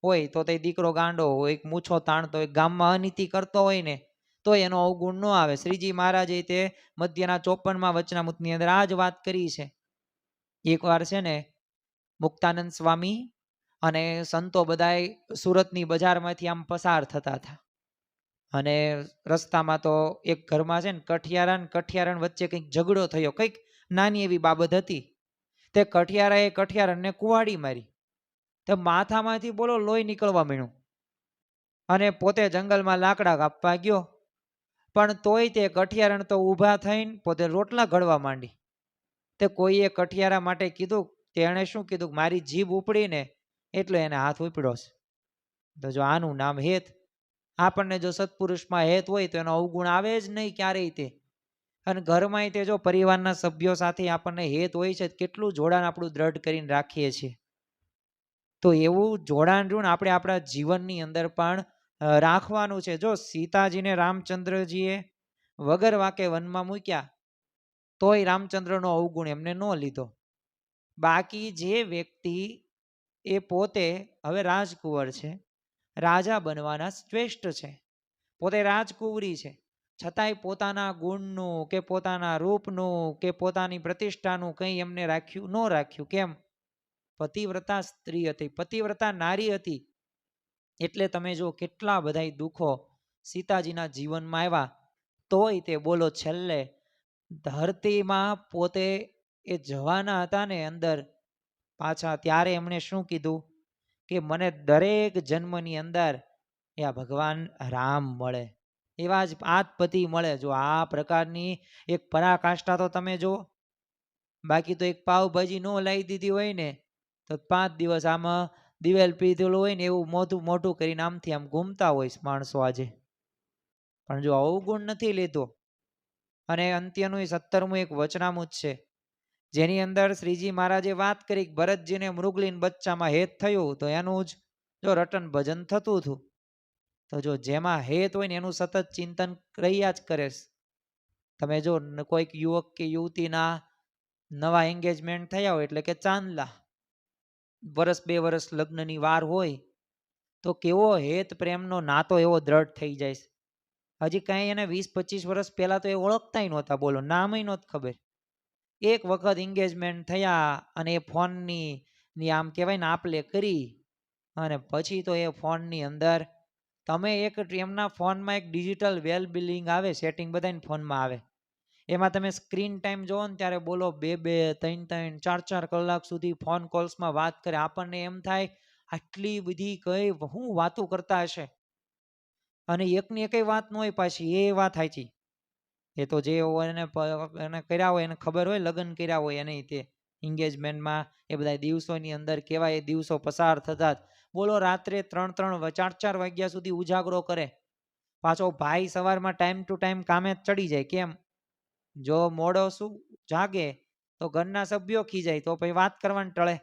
હોય તો તે દીકરો ગાંડો હોય, મૂછો તાણતો હોય, ગામમાં અનીતિ કરતો હોય ને તો એનો અવગુણ ન આવે. શ્રીજી મહારાજે તે મધ્યના 54માં વચનામૃતની અંદર આ જ વાત કરી છે. એકવાર છે ને મુક્તાનંદ સ્વામી અને સંતો બધાય સુરતની બજારમાંથી આમ પસાર થતા હતા. અને રસ્તામાં તો એક ઘરમાં છે ને કઠિયારણ વચ્ચે કંઈક ઝઘડો થયો, કંઈક નાની એવી બાબત હતી. તે કઠિયારાએ કઠિયારણને કુવાડી મારી. તો માથામાંથી બોલો લોહી નીકળવા માંડ્યું. અને પોતે જંગલમાં લાકડા કાપવા ગયો. પણ તોય તે કઠિયારણ તો ઊભા થઈને પોતે રોટલા ઘડવા માંડી. તે કોઈએ કઠિયારા માટે કીધું, તેણે શું કીધું, મારી જીભ ઉપડી ને એટલે એને હાથ ઉપડ્યો છે. તો જો આનું નામ હેત. આપણને જો સત્પુરુષમાં હેત હોય તો એનો અવગુણ આવે જ નહીં ક્યારેય તે. અને ઘરમાં તે જો પરિવારના સભ્યો સાથે આપણને હેત હોય છે, કેટલું જોડાણ આપણું દ્રઢ કરીને રાખીએ છીએ. તો એવું જોડાણ જો આપણે આપણા જીવનની અંદર પણ રાખવાનું છે. જો સીતાજીને રામચંદ્રજીએ વગર વાકે વનમાં મૂક્યા તોય રામચંદ્રનો અવગુણ એમને ન લીધો. બાકી જે વ્યક્તિ એ પોતે હવે રાજકુંવર છે, રાજા બનવાના શ્રેષ્ઠ છે, પોતે રાજકુંવરી છે, છતાંય પોતાના ગુણનું કે પોતાના રૂપનું કે પોતાની પ્રતિષ્ઠાનું કંઈ એમને રાખ્યું ન રાખ્યું. કેમ? પતિવ્રતા સ્ત્રી હતી, પતિવ્રતા નારી હતી. એટલે તમે જો કેટલા બધા દુઃખો સીતાજીના જીવનમાં આવ્યા તોય તે બોલો છેલ્લે ધરતીમાં પોતે એ જવાના હતા ને અંદર પાછા, ત્યારે એમણે શું કીધું કે મને દરેક જન્મની અંદર એ ભગવાન રામ મળે, એવા જ આત્પતિ મળે. જો આ પ્રકારની એક પરાકાષ્ઠા તો તમે જો. બાકી તો એક પાવભાજી ન લાવી દીધી હોય ને તો 5 દિવસ આમાં દિવેલ પીધેલું હોય ને એવું મોઢું કરીને આમથી આમ ઘૂમતા હોય માણસો આજે. પણ જો અવગુણ નથી લેતો. અને અંત્યનું 17મું એક વચનામૃત છે, જેની અંદર શ્રીજી મહારાજે વાત કરી કે ભરતજીને મૃગલીન બચ્ચામાં હેત થયું તો એનું જ જો રટન ભજન થતું હતું. તો જો જેમાં હેત હોય ને એનું સતત ચિંતન રહ્યા જ કરે. તમે જો કોઈક યુવક કે યુવતીના નવા એંગેજમેન્ટ થયા હોય એટલે કે ચાંદલા, વર્ષ 2 વર્ષ લગ્નની વાર હોય તો કેવો હેત પ્રેમનો નાતો એવો દ્રઢ થઈ જાય. હજી કાંઈ એને 20-25 વર્ષ પહેલા તો એ ઓળખતા નહોતા, બોલો નામય નહોત ખબર. એક વખત એંગેજમેન્ટ થયા અને એ ફોનની આમ કહેવાય ને આપલે કરી અને પછી તો એ ફોનની અંદર તમે એક એમના ફોનમાં એક ડિજિટલ વેલ બિલિંગ આવે, સેટિંગ બધાને ફોનમાં આવે. એમાં તમે સ્ક્રીન ટાઈમ જોવો ને ત્યારે બોલો 2-2, 3-3, 4-4 કલાક સુધી ફોન કોલ્સમાં વાત કરે. આપણને એમ થાય આટલી બધી કઈ શું વાતો કરતા હશે. અને એકની એકય વાત ન હોય પાછી, એ વાત સાચી. એ તો જે એને કર્યા હોય એને ખબર હોય, લગ્ન કર્યા હોય એને તે એંગેજમેન્ટમાં એ બધા દિવસોની અંદર કેવા એ દિવસો પસાર થતા. બોલો રાત્રે 3-3, 4-4 વાગ્યા સુધી ઉજાગરો કરે. પાછો ભાઈ સવારમાં ટાઈમ ટુ ટાઈમ કામે ચડી જાય. કેમ? જો મોડો શું જાગે તો ઘરના સભ્યો ખીજાય તો પછી વાત કરવાનું ટળે.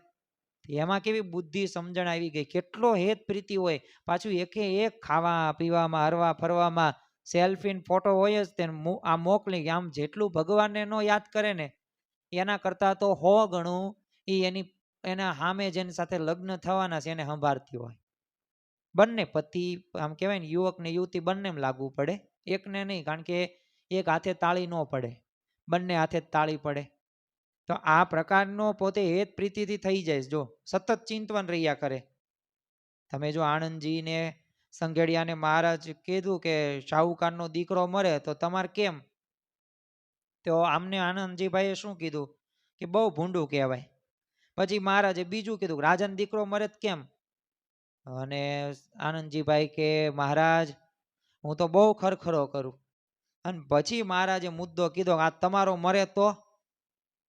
એમાં કેવી બુદ્ધિ સમજણ આવી ગઈ, કેટલો હેત પ્રીતિ હોય. પાછું એકે એક ખાવા પીવામાં, હરવા ફરવામાં, સેલ્ફી ફોટો હોય જ તેને આ મોકલી. આમ જેટલું ભગવાનને ન યાદ કરે ને એના કરતાં તો 100 ગણું એના સામે જેની સાથે લગ્ન થવાના છે એને સંભાળતી હોય. બંને પતિ આમ કહેવાય ને યુવક ને યુવતી બંને લાગુ પડે, એકને નહીં. કારણ કે એક હાથે તાળી ન પડે, બંને હાથે તાળી પડે. તો આ પ્રકારનો પોતે હેત પ્રીતિથી થઈ જાય. જો સતત ચિંતવન રહ્યા કરે. તમે જો આણંદજીને સંઘેડિયાને મહારાજ કીધું કે શાહુકારનો દીકરો મરે તો તમારે કેમ? તો આમને આનંદજીભાઈએ શું કીધું કે બહુ ભૂંડું કહેવાય. પછી મહારાજે બીજું કીધું રાજાનો દીકરો મરે કેમ? અને આનંદજીભાઈ કે મહારાજ હું તો બહુ ખરખરો કરું. અને પછી મહારાજે મુદ્દો કીધો આ તમારો મરે તો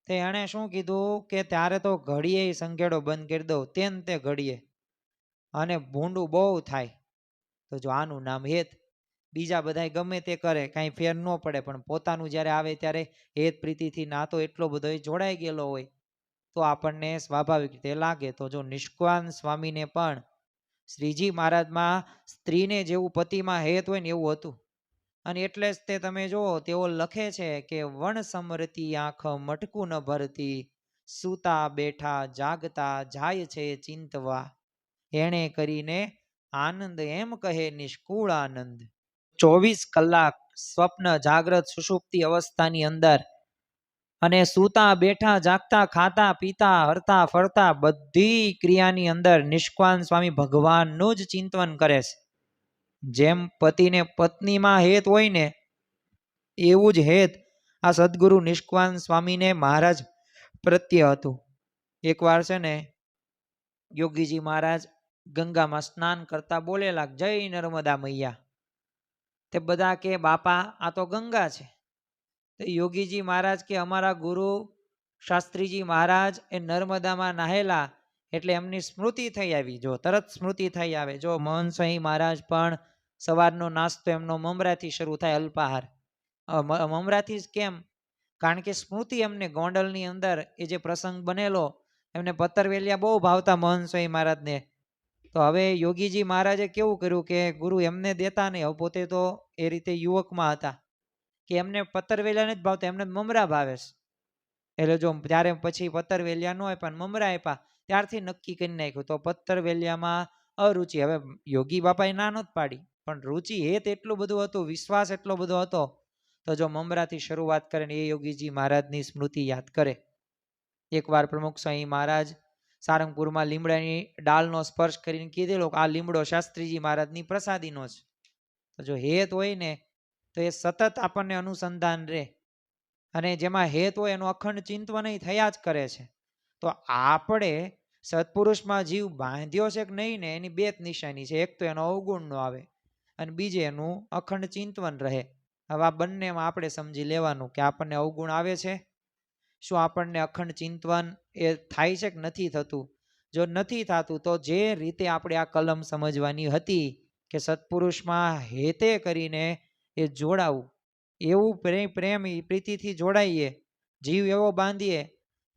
તે એણે શું કીધું કે ત્યારે તો ઘડીએ સંઘેડો બંધ કરી દઉં તે ઘડીએ, અને ભૂંડું બહુ થાય. તો જો આનું નામ હેત. બીજા બધા ગમે તે કરે કાંઈ ફેર ન પડે, પણ પોતાનું જ્યારે આવે ત્યારે હેત પ્રીતિથી નાતો એટલો બધો જોડાઈ ગયેલો હોય. તો આપણને સ્વાભાવિક રીતે લાગે. તો જો નિષ્કાન સ્વામીને પણ શ્રીજી મહારાજમાં સ્ત્રીને જેવું પતિમાં હેત હોય ને એવું હતું. અને એટલે જ તે તમે જુઓ તેઓ લખે છે કે વણ સમરતી આંખ મટકું ન ભરતી, સૂતા બેઠા જાગતા જાય છે ચિંતવા, એણે કરીને આનંદ એમ કહે નિષ્કુળ આનંદ. 24 કલાક સ્વપ્ન જાગ્રત સુષુપ્તિ અવસ્થાની અંદર અને સૂતા બેઠા જાગતા ખાતા પીતા હરતા ફરતા બધી ક્રિયાની અંદર નિષ્કાન સ્વામી ભગવાનનું જ ચિંતન કરે છે. જેમ પતિને પત્નીમાં હેત હોય ને એવું જ હેત આ સદગુરુ નિષ્કાન સ્વામીને મહારાજ પ્રત્યે હતું. એકવાર છે ને યોગીજી મહારાજ ગંગામાં સ્નાન કરતા બોલેલા જય નર્મદા મૈયા. તે બધા કે બાપા આ તો ગંગા છે. તો યોગીજી મહારાજ કે અમારા ગુરુ શાસ્ત્રીજી મહારાજ એ નર્મદામાં નાહેલા એટલે એમની સ્મૃતિ થઈ આવી. જો તરત સ્મૃતિ થઈ આવે. જો મહંત સ્વામી મહારાજ પણ સવારનો નાસ્તો એમનો મમરાથી શરૂ થાય, અલ્પાહાર મમરાથી જ. કેમ? કારણ કે સ્મૃતિ એમને ગોંડલની અંદર એ જે પ્રસંગ બનેલો એમને પત્તરવેલિયા બહુ ભાવતા મહંત સ્વામી મહારાજને. તો હવે યોગીજી મહારાજે કેવું કર્યું કે ગુરુ એમને દેતા નહીં, હવે પોતે તો એ રીતે યુવકમાં હતા કે એમને પત્તરવેલિયા નથી ભાવતા, એમને મમરા ભાવે છે. એટલે જો ત્યારે પછી પત્તરવેલિયા ન આપ્યા મમરા આપ્યા, ત્યારથી નક્કી કરી નાખ્યું તો પત્તરવેલિયામાં અરુચિ. હવે યોગી બાપાએ ના નહોતી પાડી પણ રુચિ હેત એટલું બધું હતું, વિશ્વાસ એટલો બધો હતો. તો જો મમરાથી શરૂઆત કરે ને એ યોગીજી મહારાજની સ્મૃતિ યાદ કરે. એકવાર પ્રમુખ સ્વામી મહારાજ સારંગપુરમાં લીમડાની ડાળનો સ્પર્શ કરીને કીધેલો આ લીમડો શાસ્ત્રીજી મહારાજની પ્રસાદીનો છે. તો જો હેત હોય ને તો એ સતત આપણને અનુસંધાન રહે અને જેમાં હેત હોય એનું અખંડ ચિંતન થયા જ કરે છે. તો આપણે સત્પુરુષમાં જીવ બાંધ્યો છે કે નહીં ને એની બે જ નિશાની છે. એક તો એનો અવગુણ નો આવે અને બીજે એનું અખંડ ચિંતન રહે. હવે આ બંનેમાં આપણે સમજી લેવાનું કે આપણને અવગુણ આવે છે, શું આપણને અખંડ ચિંતન એ થાય છે કે નથી થતું. જો નથી થતું તો જે રીતે આપણે આ કલમ સમજવાની હતી કે સત્પુરુષમાં હેતે કરીને એ જોડાવું, એવું પ્રેમ પ્રીતિથી જોડાઈએ, જીવ એવો બાંધીએ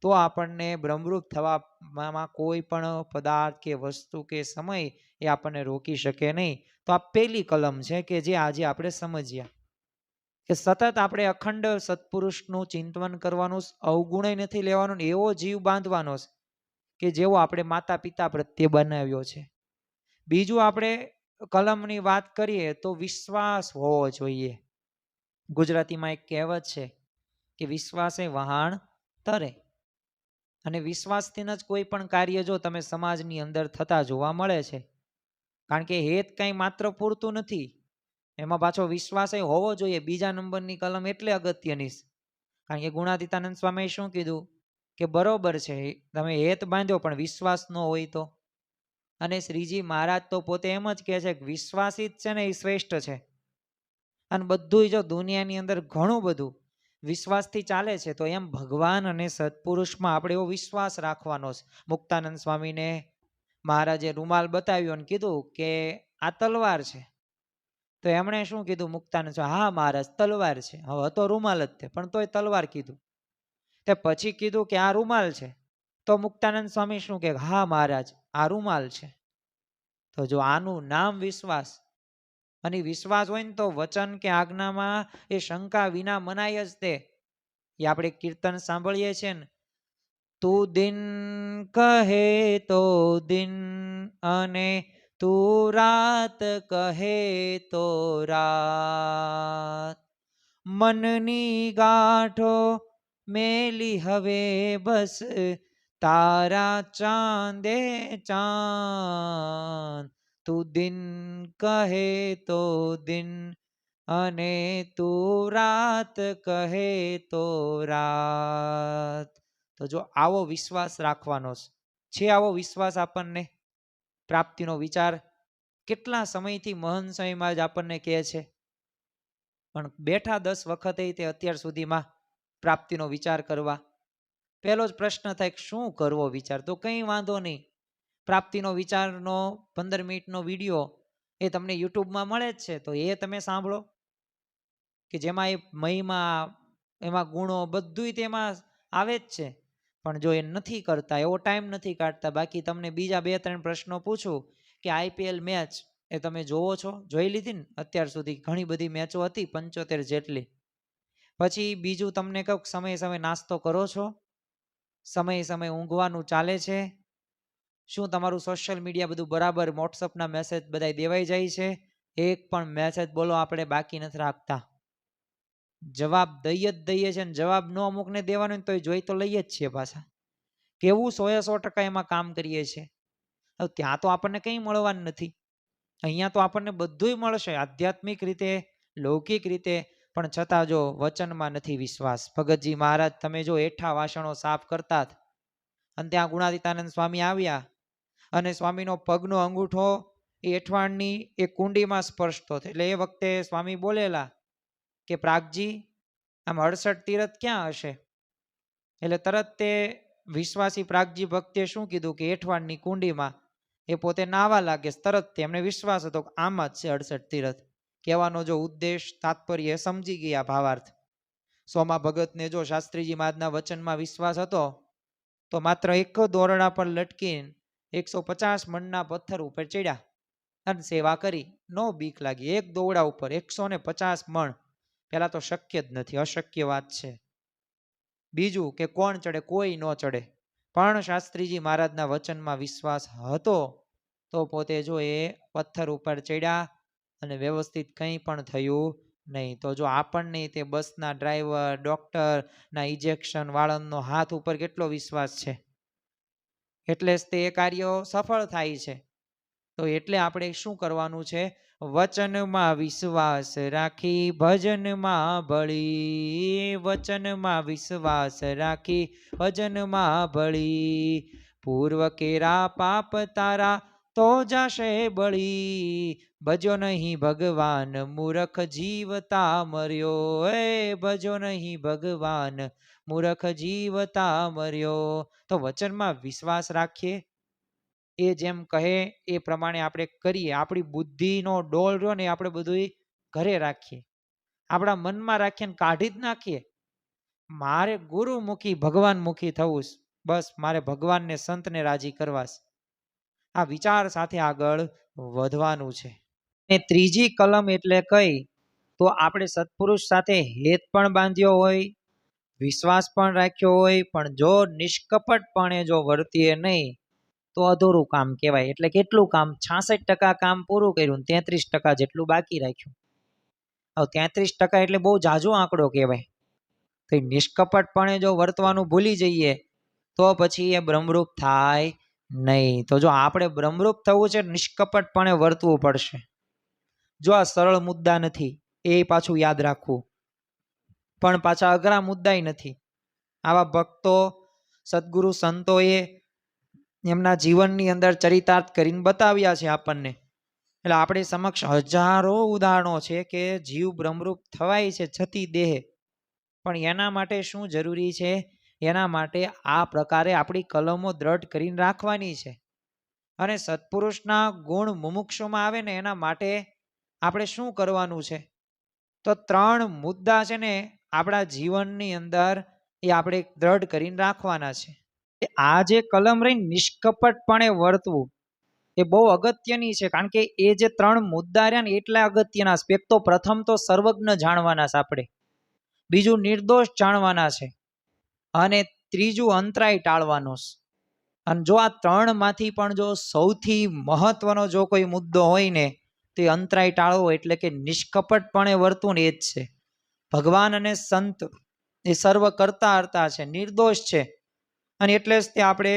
તો આપણને બ્રહ્મરૂપ થવામાં કોઈ પણ પદાર્થ કે વસ્તુ કે સમય એ આપણને રોકી શકે નહીં. તો આ પહેલી કલમ છે કે જે આજે આપણે સમજ્યા કે સતત આપણે અખંડ સત્પુરુષનું ચિંતન કરવાનું, અવગુણય નથી લેવાનું, એવો જીવ બાંધવાનો કે જેવો આપણે માતા પિતા પ્રત્યે બનાવ્યો છે. બીજું આપણે કલમની વાત કરીએ તો વિશ્વાસ હોવો જોઈએ. ગુજરાતીમાં એક કહેવત છે કે વિશ્વાસે વહાણ તરે. અને વિશ્વાસથી જ કોઈ પણ કાર્ય જો તમે સમાજની અંદર થતા જોવા મળે છે. કારણ કે હેત કંઈ માત્ર પૂરતું નથી, એમાં પાછો વિશ્વાસ હોવો જોઈએ. બીજા નંબરની કલમ એટલે અગત્યની છે કારણ કે ગુણાતીતાનંદ સ્વામીએ શું કીધું કે બરોબર છે તમે હેત બાંધ્યો પણ વિશ્વાસ ન હોય તો. અને શ્રીજી મહારાજ તો પોતે એમ જ કહે છે કે વિશ્વાસી જ છે ને એ શ્રેષ્ઠ છે. અને બધું જો દુનિયાની અંદર ઘણું બધું વિશ્વાસથી ચાલે છે તો એમ ભગવાન અને સત્પુરુષમાં આપણે એવો વિશ્વાસ રાખવાનો છે. મુક્તાનંદ સ્વામીને મહારાજે રૂમાલ બતાવ્યો અને કીધું કે આ તલવાર છે. તો એમણે શું કીધું મુક્તાનંદ સ્વામી, હા મહારાજ તલવાર છે. હવે તો રૂમાલ જ તે પણ તોય તલવાર કીધું. તે પછી કીધું કે આ રૂમાલ છે. તો મુક્તાનંદ સ્વામી શું કે હા મહારાજ આ રૂમાલ છે. તો જો આનું નામ વિશ્વાસ, અને વિશ્વાસ હોય ને તો વચન કે આજ્ઞામાં એ શંકા વિના મનાય જ તે. એ આપણે કીર્તન સાંભળીએ છીએ ને, તું દિન કહે તો દિન અને તું રાત કહે તો રાત, મનની ગાંઠો મેલી હવે બસ તારા ચાંદે ચાંદ, તું દિન કહે તો દિન અને તું રાત કહે તો રાત. તો જો આવો વિશ્વાસ રાખવાનો છે, આવો વિશ્વાસ આપણને પ્રાપ્તિનો વિચાર કેટલા સમયથી મહંત સ્વામી મહારાજ આપણને કહે છે, પણ બેઠા 10 વખતે તે અત્યાર સુધીમાં પ્રાપ્તિનો વિચાર કરવા. પહેલો જ પ્રશ્ન થાય શું કરવો વિચાર, તો કંઈ વાંધો નહીં. પ્રાપ્તિનો વિચારનો 15 મિનિટનો વિડીયો એ તમને યુટ્યુબમાં મળે જ છે, તો એ તમે સાંભળો કે જેમાં એ મહિમા, એમાં ગુણો બધું તેમાં આવે જ છે. પણ જો એ નથી કરતા, એવો ટાઈમ નથી કાઢતા, બાકી તમને બીજા 2-3 પ્રશ્નો પૂછું કે IPL મેચ એ તમે જોવો છો, જોઈ લીધી ને અત્યાર સુધી? ઘણી બધી મેચો હતી, 75 જેટલી. પછી બીજું તમને કહું, સમયે સમયે નાસ્તો કરો છો? સમયે સમયે ઊંઘવાનું ચાલે છે? શું તમારું સોશિયલ મીડિયા બધું બરાબર, વોટ્સઅપના મેસેજ બધા દેવાઈ જાય છે? એક પણ મેસેજ બોલો આપણે બાકી નથી રાખતા. જવાબ દઈએ જ દઈએ છે, ને જવાબ ન અમુકને દેવાનો તો જોઈ તો લઈએ જ છીએ પાછા. કેવું 100% એમાં કામ કરીએ છીએ. હવે ત્યાં તો આપણને કંઈ મળવાનું નથી. અહીંયા તો આપણને બધુંય મળશે, આધ્યાત્મિક રીતે, લૌકિક રીતે, પણ છતાં જો વચનમાં નથી વિશ્વાસ. ભગતજી મહારાજ તમે જો એઠા વાસણો સાફ કરતા અને ત્યાં ગુણાતીતાનંદ સ્વામી આવ્યા અને સ્વામીનો પગનો અંગૂઠો એ એઠવાણની એ કુંડીમાં સ્પર્શતો, એટલે એ વખતે સ્વામી બોલેલા કે પ્રાગજી આમ 68 તીરથ ક્યાં હશે? એટલે તરત તે વિશ્વાસી પ્રાગજી ભક્તે શું કીધું કે એઠવાણની કુંડીમાં. એ પોતે નાવા લાગે, તરત એમને વિશ્વાસ હતો આમ જ છે 68 તીરથ. કહેવાનો જો ઉદ્દેશ, તાત્પર્ય સમજી ગયા, ભાવાર્થ. સોમા ભગતને જો શાસ્ત્રીજી મહારાજના વચનમાં વિશ્વાસ હતો તો માત્ર એક દોરડા પર લટકીને 150 મણના પથ્થર ઉપર ચડ્યા અને સેવા કરી. નો બીક લાગી, એક દોરડા ઉપર 150 મણ. પેલા તો શક્ય જ નથી, અશક્ય વાત છે. બીજું કે કોણ ચડે? કોઈ ન ચડે. પણ શાસ્ત્રીજી મહારાજના વચનમાં વિશ્વાસ હતો તો પોતે જો એ પથ્થર ઉપર ચડ્યા અને વ્યવસ્થિત કંઈ પણ થયું નહીં. તો જો આપણને તે બસના ડ્રાઈવર, ડોક્ટરના ઇન્જેક્શન વાળાનો હાથ ઉપર કેટલો વિશ્વાસ છે, એટલે જ તે કાર્ય સફળ થાય છે. તો એટલે આપણે શું કરવાનું છે? વચનમાં વિશ્વાસ રાખી ભજનમાં ભળી, વચનમાં વિશ્વાસ રાખી ભજનમાં ભળી, પૂર્વ કેરા પાપ તારા તો જાશે બળી, ભજો નહીં ભગવાન મૂરખ જીવતા મર્યો, એ ભજો નહીં ભગવાન મૂરખ જીવતા મર્યો. તો વચનમાં વિશ્વાસ રાખીએ, એ જેમ કહે એ પ્રમાણે આપણે કરીએ. આપણી બુદ્ધિનો ડોલ રહ્યો ને આપણે બધું ઘરે રાખીએ, આપણા મનમાં રાખીએ ને કાઢી જ નાખીએ. મારે ગુરુમુખી ભગવાનમુખી થવું, બસ મારે ભગવાનને સંતને રાજી કરવા, આ વિચાર સાથે આગળ વધવાનું છે. ને ત્રીજી કલમ એટલે કઈ? તો આપણે સત્પુરુષ સાથે હેત પણ બાંધ્યો હોય, વિશ્વાસ પણ રાખ્યો હોય, પણ જો નિષ્કપટપણે જો વર્તીએ નહીં તો અધૂરું કામ કહેવાય. એટલે કેટલું કામ? 66% કામ પૂરું કર્યું, 33% જેટલું બાકી રાખ્યું. હવે 33% એટલે બહુ જાજો આંકડો કહેવાય. તો નિષ્કપટપણે જો વર્તવાનું ભૂલી જઈએ તો પછી એ બ્રહ્મરૂપ થાય નહીં. તો જો આપણે બ્રહ્મરૂપ થવું છે, નિષ્કપટપણે વર્તવું પડશે. જો આ સરળ મુદ્દા નથી, એ પાછું યાદ રાખવું, પણ પાછા અઘરા મુદ્દાય નથી. આવા ભક્તો, સદગુરુ સંતોએ એમના જીવનની અંદર ચરિતાર્થ કરીને બતાવ્યા છે આપણને. એટલે આપણી સમક્ષ હજારો ઉદાહરણો છે કે જીવ બ્રહ્મરૂપ થવાય છે છતી દેહ, પણ એના માટે શું જરૂરી છે? એના માટે આ પ્રકારે આપણી કલમો દ્રઢ કરીને રાખવાની છે. અને સત્પુરુષના ગુણ મુમુક્ષુમાં આવે ને એના માટે આપણે શું કરવાનું છે? તો 3 મુદ્દા છે ને આપણા જીવનની અંદર એ આપણે દ્રઢ કરીને રાખવાના છે. આ જે કલમ રહી નિષ્કપટપણે વર્તવું, એ બહુ અગત્યની છે. કારણ કે એ જે 3 મુદ્દા રહ્યા ને એટલા અગત્યના છે. એક તો પ્રથમ તો સર્વજ્ઞ જાણવાના છે આપણે, બીજું નિર્દોષ જાણવાના છે, અને ત્રીજું અંતરાય ટાળવાનો છે. અને જો આ 3 માંથી પણ જો સૌથી મહત્વનો જો કોઈ મુદ્દો હોય ને તો એ અંતરાય ટાળવો, એટલે કે નિષ્કપટપણે વર્તવું ને એ જ છે. ભગવાન અને સંત એ સર્વ કરતા હરતા છે, નિર્દોષ છે. અને એટલે જ તે આપણે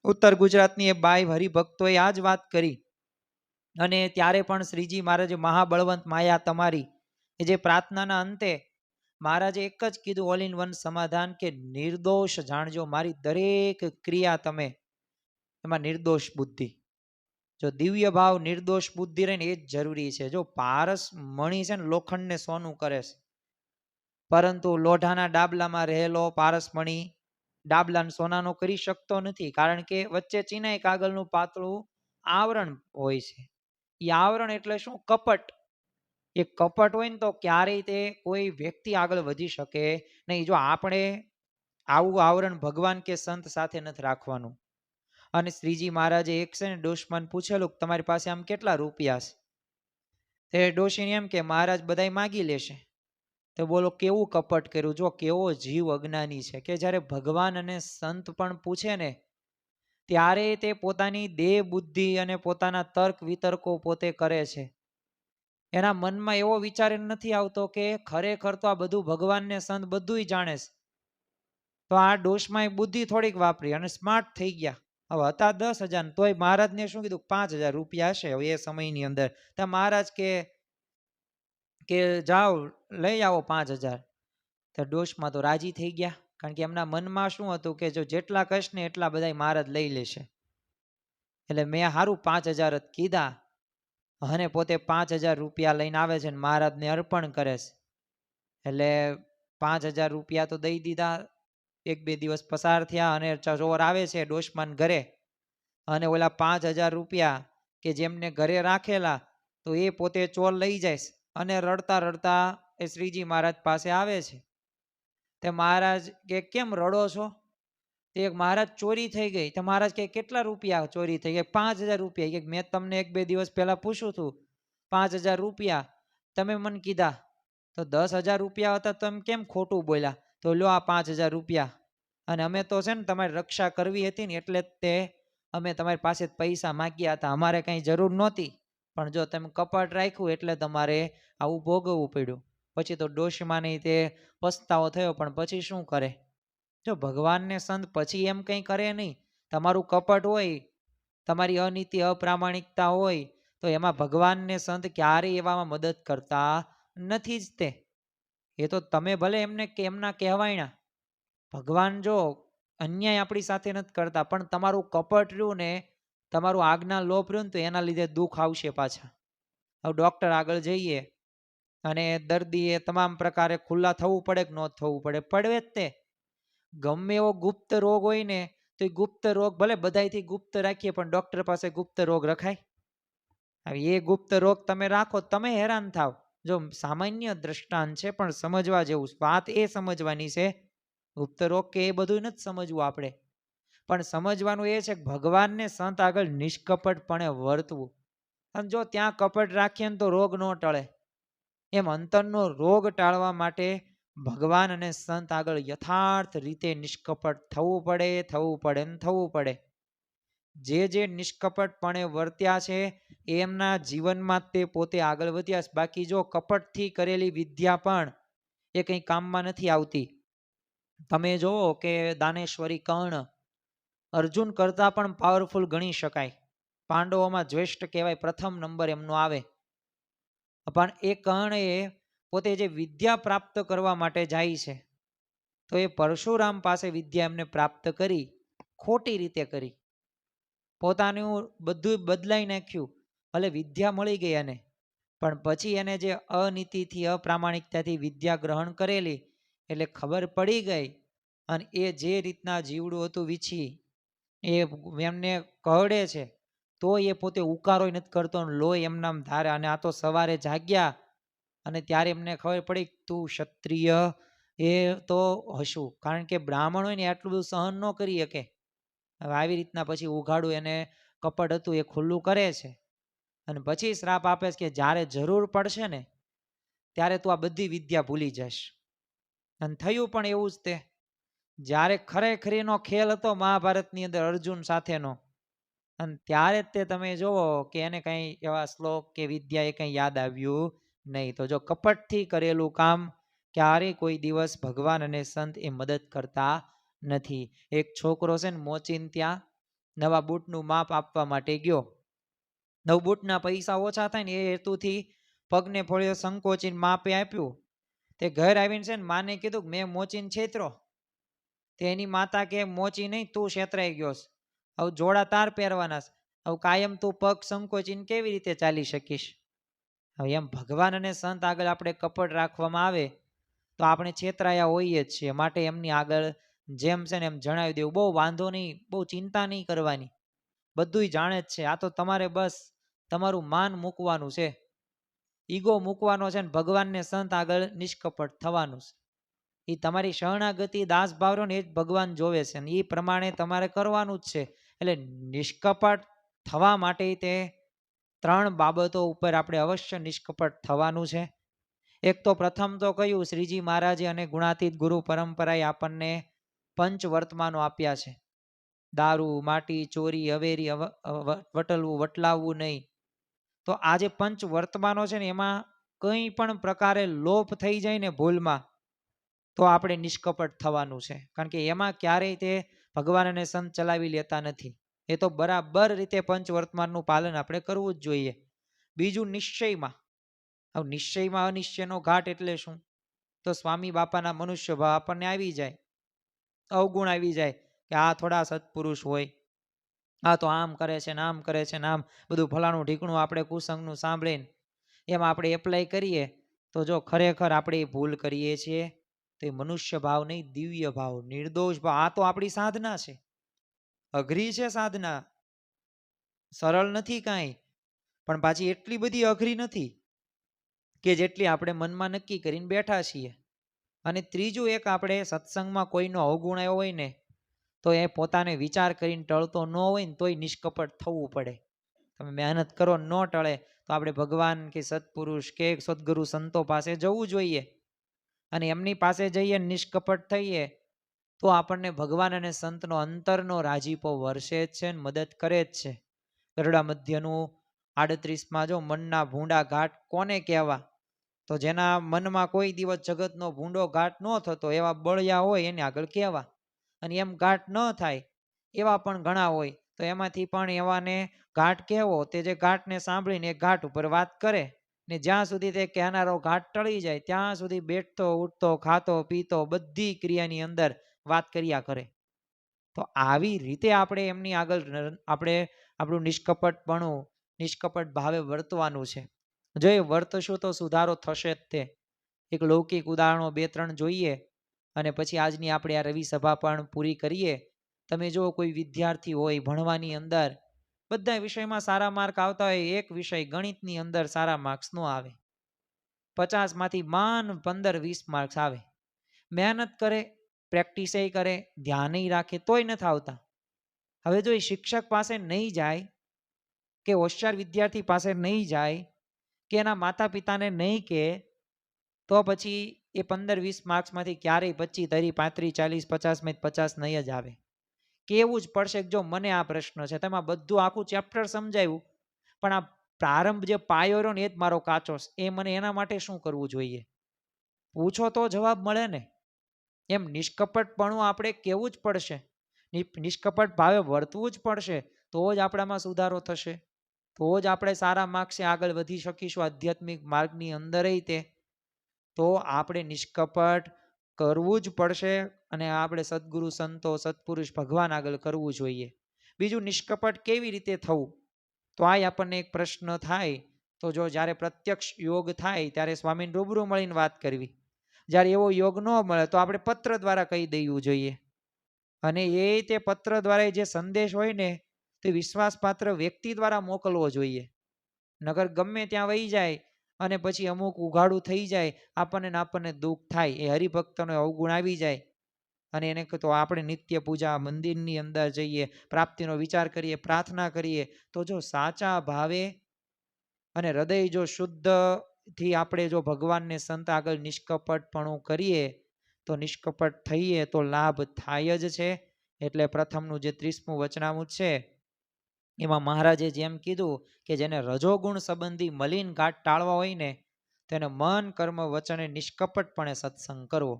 ઉત્તર ગુજરાતની એ બાઈ હરિભક્તોએ આ જ વાત કરી. અને ત્યારે પણ શ્રીજી મહારાજે મહાબળવંત માયા તમારી એ જે પ્રાર્થનાના અંતે મહારાજે એક જ કીધું, ઓલ ઇન વન સમાધાન, કે નિર્દોષ જાણજો. મારી દરેક ક્રિયા તમે એમાં નિર્દોષ બુદ્ધિ, જો દિવ્ય ભાવ નિર્દોષ બુદ્ધિ રહે ને એ જ જરૂરી છે. જો પારસ મણી છે ને લોખંડને સોનું કરે છે, પરંતુ લોઢાના ડાબલામાં રહેલો પારસ મણી ડાબલાને સોનાનો કરી શકતો નથી, કારણ કે વચ્ચે ચિનાઈ કાગળનું પાતળું આવરણ હોય છે. એ આવરણ એટલે શું? કપટ. એ કપટ હોય ને તો ક્યારેય તે કોઈ વ્યક્તિ આગળ વધી શકે નહીં. જો આપણે આવું આવરણ ભગવાન કે સંત સાથે નથી રાખવાનું. અને શ્રીજી મહારાજે એક છે ને ડોશમાન પૂછેલું તમારી પાસે આમ કેટલા રૂપિયા છે? તે ડોશીને એમ કે મહારાજ બધાય માગી લેશે. તો બોલો કેવું કપટ કર્યું, જો કેવો જીવ અજ્ઞાની છે કે જ્યારે ભગવાન અને સંત પણ પૂછે ને ત્યારે તે પોતાની દેહ બુદ્ધિ અને પોતાના તર્ક વિતર્કો પોતે કરે છે. એના મનમાં એવો વિચાર નથી આવતો કે ખરેખર તો આ બધું ભગવાનને સંત બધું જાણે છે. તો આ ડોશમાં બુદ્ધિ થોડીક વાપરી અને સ્માર્ટ થઈ ગયા. હવે હતા 10,000 તોય મહારાજને શું કીધું 5,000 રૂપિયા હશે હવે એ સમયની અંદર. તો મહારાજ કે જાઓ લઈ આવો 5,000. તો ડોશમાં તો રાજી થઈ ગયા, કારણ કે એમના મનમાં શું હતું કે જો જેટલા કહીશ ને એટલા બધા મહારાજ લઈ લેશે. એટલે મેં સારું 5,000 જ કીધા અને પોતે 5,000 રૂપિયા લઈને આવે છે ને મહારાજને અર્પણ કરે છે. એટલે 5,000 રૂપિયા તો દઈ દીધા. 1-2 દિવસ પસાર થયા અને ચોર આવે છે ડોશમાન ઘરે અને ઓલા 5,000 રૂપિયા કે જેમને ઘરે રાખેલા તો એ પોતે ચોર લઈ જાય અને રડતા રડતા એ શ્રીજી મહારાજ પાસે આવે છે. તે મહારાજ કે કેમ રડો છો? તે મહારાજ ચોરી થઈ ગઈ. તો મહારાજ કે કેટલા રૂપિયા ચોરી થઈ ગયા? 5,000 રૂપિયા. કે મેં તમને 1-2 દિવસ પહેલા પૂછ્યું હતું 5,000 રૂપિયા તમે મને કીધા, તો 10,000 રૂપિયા હતા તમે કેમ ખોટું બોલ્યા? તો લો આ 5,000 રૂપિયા, અને અમે તો છે ને તમારી રક્ષા કરવી હતી ને એટલે તે અમે તમારી પાસે પૈસા માગ્યા હતા, અમારે કંઈ જરૂર નહોતી, પણ જો તમે કપટ રાખ્યું એટલે તમારે આવું ભોગવવું પડ્યું. પછી તો ડોશીમાને તે પસ્તાવો થયો, પણ પછી શું કરે? જો ભગવાનને સંત પછી એમ કંઈ કરે નહીં. તમારું કપટ હોય, તમારી અનીતિ અપ્રામાણિકતા હોય તો એમાં ભગવાનને સંત ક્યારેય એવામાં મદદ કરતા નથી જ. તે એ તો તમે ભલે એમને એમના કહેવાયના, ભગવાન જો અન્યાય આપણી સાથે નથી કરતા, પણ તમારું કપટ રહ્યું ને, તમારું આજ્ઞા લોપ રહ્યું ને તો એના લીધે દુઃખ આવશે પાછા. હવે ડૉક્ટર આગળ જઈએ અને દર્દીએ તમામ પ્રકારે ખુલ્લા થવું પડે કે ન થવું પડે? પડવે જ તે. ગમે એવો ગુપ્ત રોગ હોય ને તો એ ગુપ્ત રોગ ભલે બધાયથી ગુપ્ત રાખીએ પણ ડૉક્ટર પાસે ગુપ્ત રોગ રખાય? હવે એ ગુપ્ત રોગ તમે રાખો તમે હેરાન થાવ. જો સામાન્ય દ્રષ્ટાંત છે પણ સમજવા જેવું. વાત એ સમજવાની છે, ગુપ્ત રોગ કે એ બધું નથી સમજવું આપણે, પણ સમજવાનું એ છે કે ભગવાનને સંત આગળ નિષ્કપટપણે વર્તવું. અને જો ત્યાં કપટ રાખીએ ને તો રોગ ન ટળે. એમ અંતરનો રોગ ટાળવા માટે ભગવાન અને સંત આગળ યથાર્થ રીતે નિષ્કપટ થવું પડે ને થવું પડે. જે નિષ્કપટપણે વર્ત્યા છે એમના જીવનમાં તે પોતે આગળ વધ્યા છે. બાકી જો કપટથી કરેલી વિદ્યા પણ એ કંઈ કામમાં નથી આવતી. તમે જુઓ કે દાનેશ્વરી કર્ણ અર્જુન કરતાં પણ પાવરફુલ ગણી શકાય. પાંડવોમાં જ્યેષ્ઠ કહેવાય, પ્રથમ નંબર એમનો આવે. પણ એ કર્ણે પોતે જે વિદ્યા પ્રાપ્ત કરવા માટે જાય છે તો એ પરશુરામ પાસે વિદ્યા એમને પ્રાપ્ત કરી, ખોટી રીતે કરી. પોતાનું બધું બદલાઈ નાખ્યું. ભલે વિદ્યા મળી ગઈ એને, પણ પછી એને જે અનીતિથી અપ્રામાણિકતાથી વિદ્યા ગ્રહણ કરેલી એટલે ખબર પડી ગઈ. અને એ જે રીતના જીવડું હતું વીછી એ એમને કહડે છે તો એ પોતે ઉકારોય નથી કરતો, લોહી એમનામ ધારે. અને આ તો સવારે જાગ્યા અને ત્યારે એમને ખબર પડી તું ક્ષત્રિય એ તો હશું, કારણ કે બ્રાહ્મણ હોય ને આટલું બધું સહન ન કરી શકે. હવે આવી રીતના પછી ઉઘાડું એને કપટ હતું એ ખુલ્લું કરે છે અને પછી શ્રાપ આપે છે કે જ્યારે જરૂર પડશે ને ત્યારે તું આ બધી વિદ્યા ભૂલી જશ. અને થયું પણ એવું જ. તે જ્યારે ખરેખરીનો ખેલ હતો મહાભારતની અંદર અર્જુન સાથેનો, અને ત્યારે જ તે તમે જુઓ કે એને કંઈ એવા શ્લોક કે વિદ્યા એ કંઈ યાદ આવ્યું નહીં. તો જો કપટથી કરેલું કામ ક્યારેય કોઈ દિવસ ભગવાન અને સંત એ મદદ કરતા નથી. એક છોકરો છે ને મોચીન ત્યાં નવા બૂટનું માપ આપવા માટે ગયો. નવ બૂટના પૈસા ઓછા થાય ને એ હેતુથી પગને ફોડ્યો, સંકોચીને માપે આપ્યું. તે ઘર આવીને છે ને માને કીધું કે મેં મોચીને છેતરો. તેની માતા કે મોચી નહીં, તું છેતરાઈ ગયો. હવે જોડા તાર પહેરવાના. હવે કાયમ તું પગ સંકોચીને કેવી રીતે ચાલી શકીશ? હવે એમ ભગવાન અને સંત આગળ આપણે કપટ રાખવામાં આવે તો આપણે છેતરાયા હોઈએ જ છીએ. માટે એમની આગળ જેમ છે ને એમ જણાવી દેવું, બહુ વાંધો નહીં, બહુ ચિંતા નહીં કરવાની, બધુંય જાણે જ છે. આ તો તમારે બસ તમારું માન મૂકવાનું છે, ઈગો મૂકવાનો છે ને ભગવાનને સંત આગળ નિષ્કપટ થવાનું છે. એ તમારી શરણાગતિ દાસ ભાવ ને એ જ ભગવાન જોવે છે અને એ પ્રમાણે તમારે કરવાનું જ છે. એટલે નિષ્કપટ થવા માટે તે 3 બાબતો ઉપર આપણે અવશ્ય નિષ્કપટ થવાનું છે. એક તો પ્રથમ તો કહ્યું શ્રીજી મહારાજે અને ગુણાતીત ગુરુ પરંપરાએ આપણને પંચ વર્તમાનો આપ્યા છે. દારૂ, માટી, ચોરી, હવેરી, વટલવું, વટલાવવું નહીં. તો આ જે પંચ વર્તમાનો છે ને એમાં કંઈ પણ પ્રકારે લોપ થઈ જાય ને ભૂલમાં તો આપણે નિષ્કપટ થવાનું છે. કારણ કે એમાં ક્યારેય તે ભગવાન અને સંત ચલાવી લેતા નથી. એ તો બરાબર રીતે પંચ વર્તમાનનું પાલન આપણે કરવું જ જોઈએ. બીજું નિશ્ચયમાં. હવે નિશ્ચયમાં અનિશ્ચયનો ઘાટ એટલે શું? તો સ્વામી બાપાના મનુષ્ય ભાવ આપણને આવી જાય, અવગુણ આવી જાય કે આ થોડા સત્પુરુષ હોય, આ તો આમ કરે છે ને આમ કરે છે ને આમ બધું ફલાણું ઢીકણું આપણે કુસંગનું સાંભળીને એમાં આપણે એપ્લાય કરીએ તો જો ખરેખર આપણે ભૂલ કરીએ છીએ તો એ મનુષ્ય ભાવ નહીં, દિવ્ય ભાવ, નિર્દોષ ભાવ. આ તો આપણી સાધના છે, અઘરી છે સાધના, સરળ નથી કાંઈ, પણ પાછી એટલી બધી અઘરી નથી કે જેટલી આપણે મનમાં નક્કી કરીને બેઠા છીએ. અને ત્રીજું એક, આપણે સત્સંગમાં કોઈનો અવગુણ આવ્યો હોય ને તો એ પોતાને વિચાર કરીને ટળતો ન હોય ને તોય નિષ્કપટ થવું પડે. તમે મહેનત કરો ન ટળે તો આપણે ભગવાન કે સત્પુરુષ કે સદગુરુ સંતો પાસે જવું જોઈએ અને એમની પાસે જઈએ નિષ્કપટ થઈએ તો આપણને ભગવાન અને સંતનો અંતરનો રાજીપો વરસે જ છે ને મદદ કરે જ છે. ગરુડા મધ્યનું 38માં જો મનના ભૂંડા ઘાટ કોને કહેવા? તો જેના મનમાં કોઈ દિવસ જગતનો ભૂંડો ઘાટ ન થતો એવા બળિયા હોય એને આગળ કહેવા. અને એમ ઘાટ ન થાય એવા પણ ઘણા હોય તો એમાંથી પણ એવાને ઘાટ કહેવો. તે જે ઘાટને સાંભળીને એ ઘાટ ઉપર વાત કરે ને જ્યાં સુધી તે કહેનારો ઘાટ ટળી જાય ત્યાં સુધી બેઠતો, ઉઠતો, ખાતો, પીતો બધી ક્રિયાની અંદર વાત કર્યા કરે. તો આવી રીતે આપણે એમની આગળ આપણે આપણું નિષ્કપટપણું, નિષ્કપટ ભાવે વર્તવાનું છે. જો એ વર્તશું તો સુધારો થશે જ. તે એક લૌકિક ઉદાહરણો 2-3 જોઈએ અને પછી આજની આપણે આ રવિ સભા પણ પૂરી કરીએ. તમે જો કોઈ વિદ્યાર્થી હોય ભણવાની અંદર બધા વિષયમાં સારા માર્ક આવતા હોય, એક વિષય ગણિતની અંદર સારા માર્ક્સ ન આવે, 50માંથી માન 15-20 માર્ક્સ આવે, મહેનત કરે, પ્રેક્ટિસ કરે, ધ્યાન રાખે તોય નથી આવતા. હવે જો એ શિક્ષક પાસે નહીં જાય કે હોશિયાર વિદ્યાર્થી પાસે નહીં જાય કે એના માતા પિતાને નહીં કહે તો પછી એ 15-20 માર્ક્સમાંથી ક્યારેય 25, 30, 35, 40, 50 50 નહીં જ આવે. કેવું જ પડશે કે જો મને આ પ્રશ્ન છે, તેમાં બધું આખું ચેપ્ટર સમજાવ્યું પણ આ પ્રારંભ જે પાયો રહ્યો ને એ જ મારો કાચો છે, એ મને એના માટે શું કરવું જોઈએ? પૂછો તો જવાબ મળે ને. એમ નિષ્કપટપણું આપણે કેવું જ પડશે, નિષ્કપટ ભાવે વર્તવું જ પડશે તો જ આપણામાં સુધારો થશે, તો જ આપણે સારા માર્ક્સે આગળ વધી શકીશું આધ્યાત્મિક માર્ગની અંદર. તે તો આપણે નિષ્કપટ કરવું જ પડશે અને આપણે સદગુરુ સંતો, સત્પુરુષ, ભગવાન આગળ કરવું જોઈએ. બીજું, નિષ્કપટ કેવી રીતે થવું? તો આ આપણને એક પ્રશ્ન થાય. તો જો જ્યારે પ્રત્યક્ષ યોગ થાય ત્યારે સ્વામીને રૂબરૂ મળીને વાત કરવી. જ્યારે એવો યોગ ન મળે તો આપણે પત્ર દ્વારા કહી દેવું જોઈએ. અને એ તે પત્ર દ્વારા જે સંદેશ હોય ને તે વિશ્વાસપાત્ર વ્યક્તિ દ્વારા મોકલવો જોઈએ. નગર ગમે ત્યાં વહી જાય અને પછી અમુક ઉઘાડું થઈ જાય આપણને દુઃખ થાય, એ હરિભક્તનો અવગુણ આવી જાય અને એને તો આપણે નિત્ય પૂજા મંદિરની અંદર જઈએ, પ્રાપ્તિનો વિચાર કરીએ, પ્રાર્થના કરીએ તો જો સાચા ભાવે અને હૃદય જો શુદ્ધથી આપણે જો ભગવાનને સંત આગળ નિષ્કપટપણું કરીએ તો નિષ્કપટ થઈએ તો લાભ થાય જ છે. એટલે પ્રથમનું જે 30મું વચનામૃત છે એમાં મહારાજે જેમ કીધું કે જેને રજોગુણ સંબંધી મલિન ઘાટ ટાળવા હોય ને તેને મન, કર્મ, વચને નિષ્કપટપણે સત્સંગ કરવો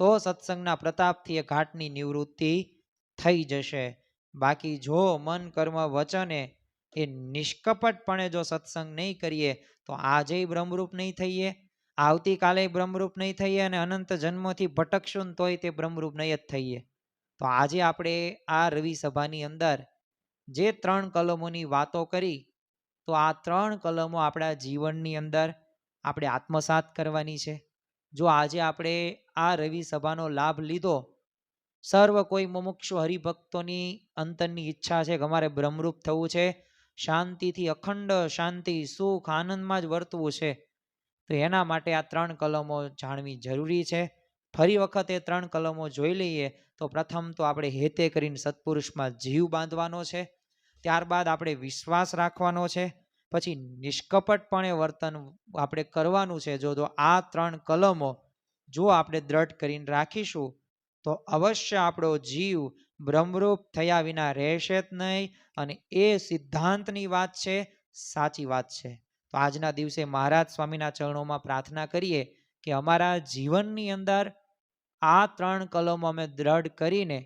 તો સત્સંગના પ્રતાપથી એ ઘાટની નિવૃત્તિ થઈ જશે. બાકી જો મન, કર્મ, વચને એ નિષ્કપટપણે જો સત્સંગ નહીં કરીએ તો આજે બ્રહ્મરૂપ નહીં થઈએ, આવતીકાલે બ્રહ્મરૂપ નહીં થઈએ અને અનંત જન્મોથી ભટકશું તોય તે બ્રહ્મરૂપ નહીં જ થઈએ. તો આજે આપણે આ રવિ સભાની અંદર જે 3 કલમોની વાતો કરી તો આ 3 કલમો આપણા જીવનની અંદર આપણે આત્મસાત કરવાની છે. જો આજે આપણે આ રવિ સભાનો લાભ લીધો, સર્વ કોઈ મુમુક્ષુ હરિભક્તોની અંતરની ઈચ્છા છે કે અમારે બ્રહ્મરૂપ થવું છે, શાંતિથી અખંડ શાંતિ, સુખ, આનંદમાં જ વર્તવું છે, તો એના માટે આ 3 કલમો જાણવી જરૂરી છે. ફરી વખત એ 3 કલમો જોઈ લઈએ તો પ્રથમ તો આપણે હેતે કરીને સત્પુરુષમાં જીવ બાંધવાનો છે, ત્યારબાદ આપણે વિશ્વાસ રાખવાનો છે, પછી નિષ્કપટપણે વર્તન આપણે કરવાનું છે. જો આ 3 કલમો જો આપણે દ્રઢ કરીને રાખીશું તો અવશ્ય આપણો જીવ બ્રહ્મરૂપ થયા વિના રહેશે જ નહીં. અને એ સિદ્ધાંતની વાત છે, સાચી વાત છે. તો આજના દિવસે મહારાજ સ્વામીના ચરણોમાં પ્રાર્થના કરીએ કે અમારા જીવનની અંદર આ 3 કલમો અમે દ્રઢ કરીને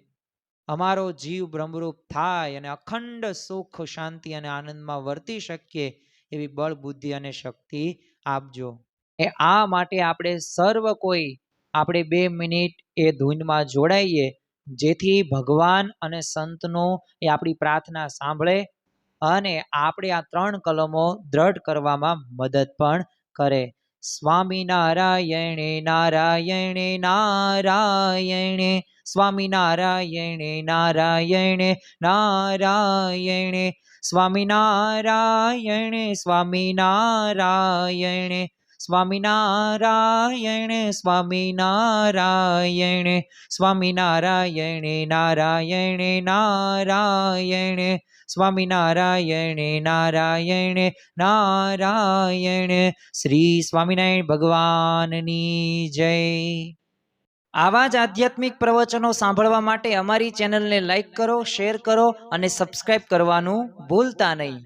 અમારો જીવ બ્રહ્મરૂપ થાય અને અખંડ સુખ શાંતિ અને આનંદમાં વર્તી શકીએ એવી બળ બુદ્ધિ અને શક્તિ આપજો. આ માટે આપણે સર્વ કોઈ આપણે 2 મિનિટ એ ધૂનમાં જોડાઈએ, જેથી ભગવાન અને સંતનો એ આપણી પ્રાર્થના સાંભળે અને આપણે આ 3 કલમો દ્રઢ કરવામાં મદદ પણ કરે. સ્વામિનારાયણે નારાયણે નારાયણે સ્વામિનારાયણે નારાયણે નારાયણે સ્વામિનારાયણે સ્વામિનારાયણે સ્વામિનારાયણે સ્વામિનારાયણે સ્વામિનારાયણે નારાયણે નારાયણે સ્વામિનારાયણે નારાયણે નારાયણે. શ્રી સ્વામિનારાયણ ભગવાનની જય. આવા જ આધ્યાત્મિક પ્રવચનો સાંભળવા માટે અમારી ચેનલને લાઈક કરો, શેર કરો અને સબસ્ક્રાઇબ કરવાનું ભૂલતા નહીં.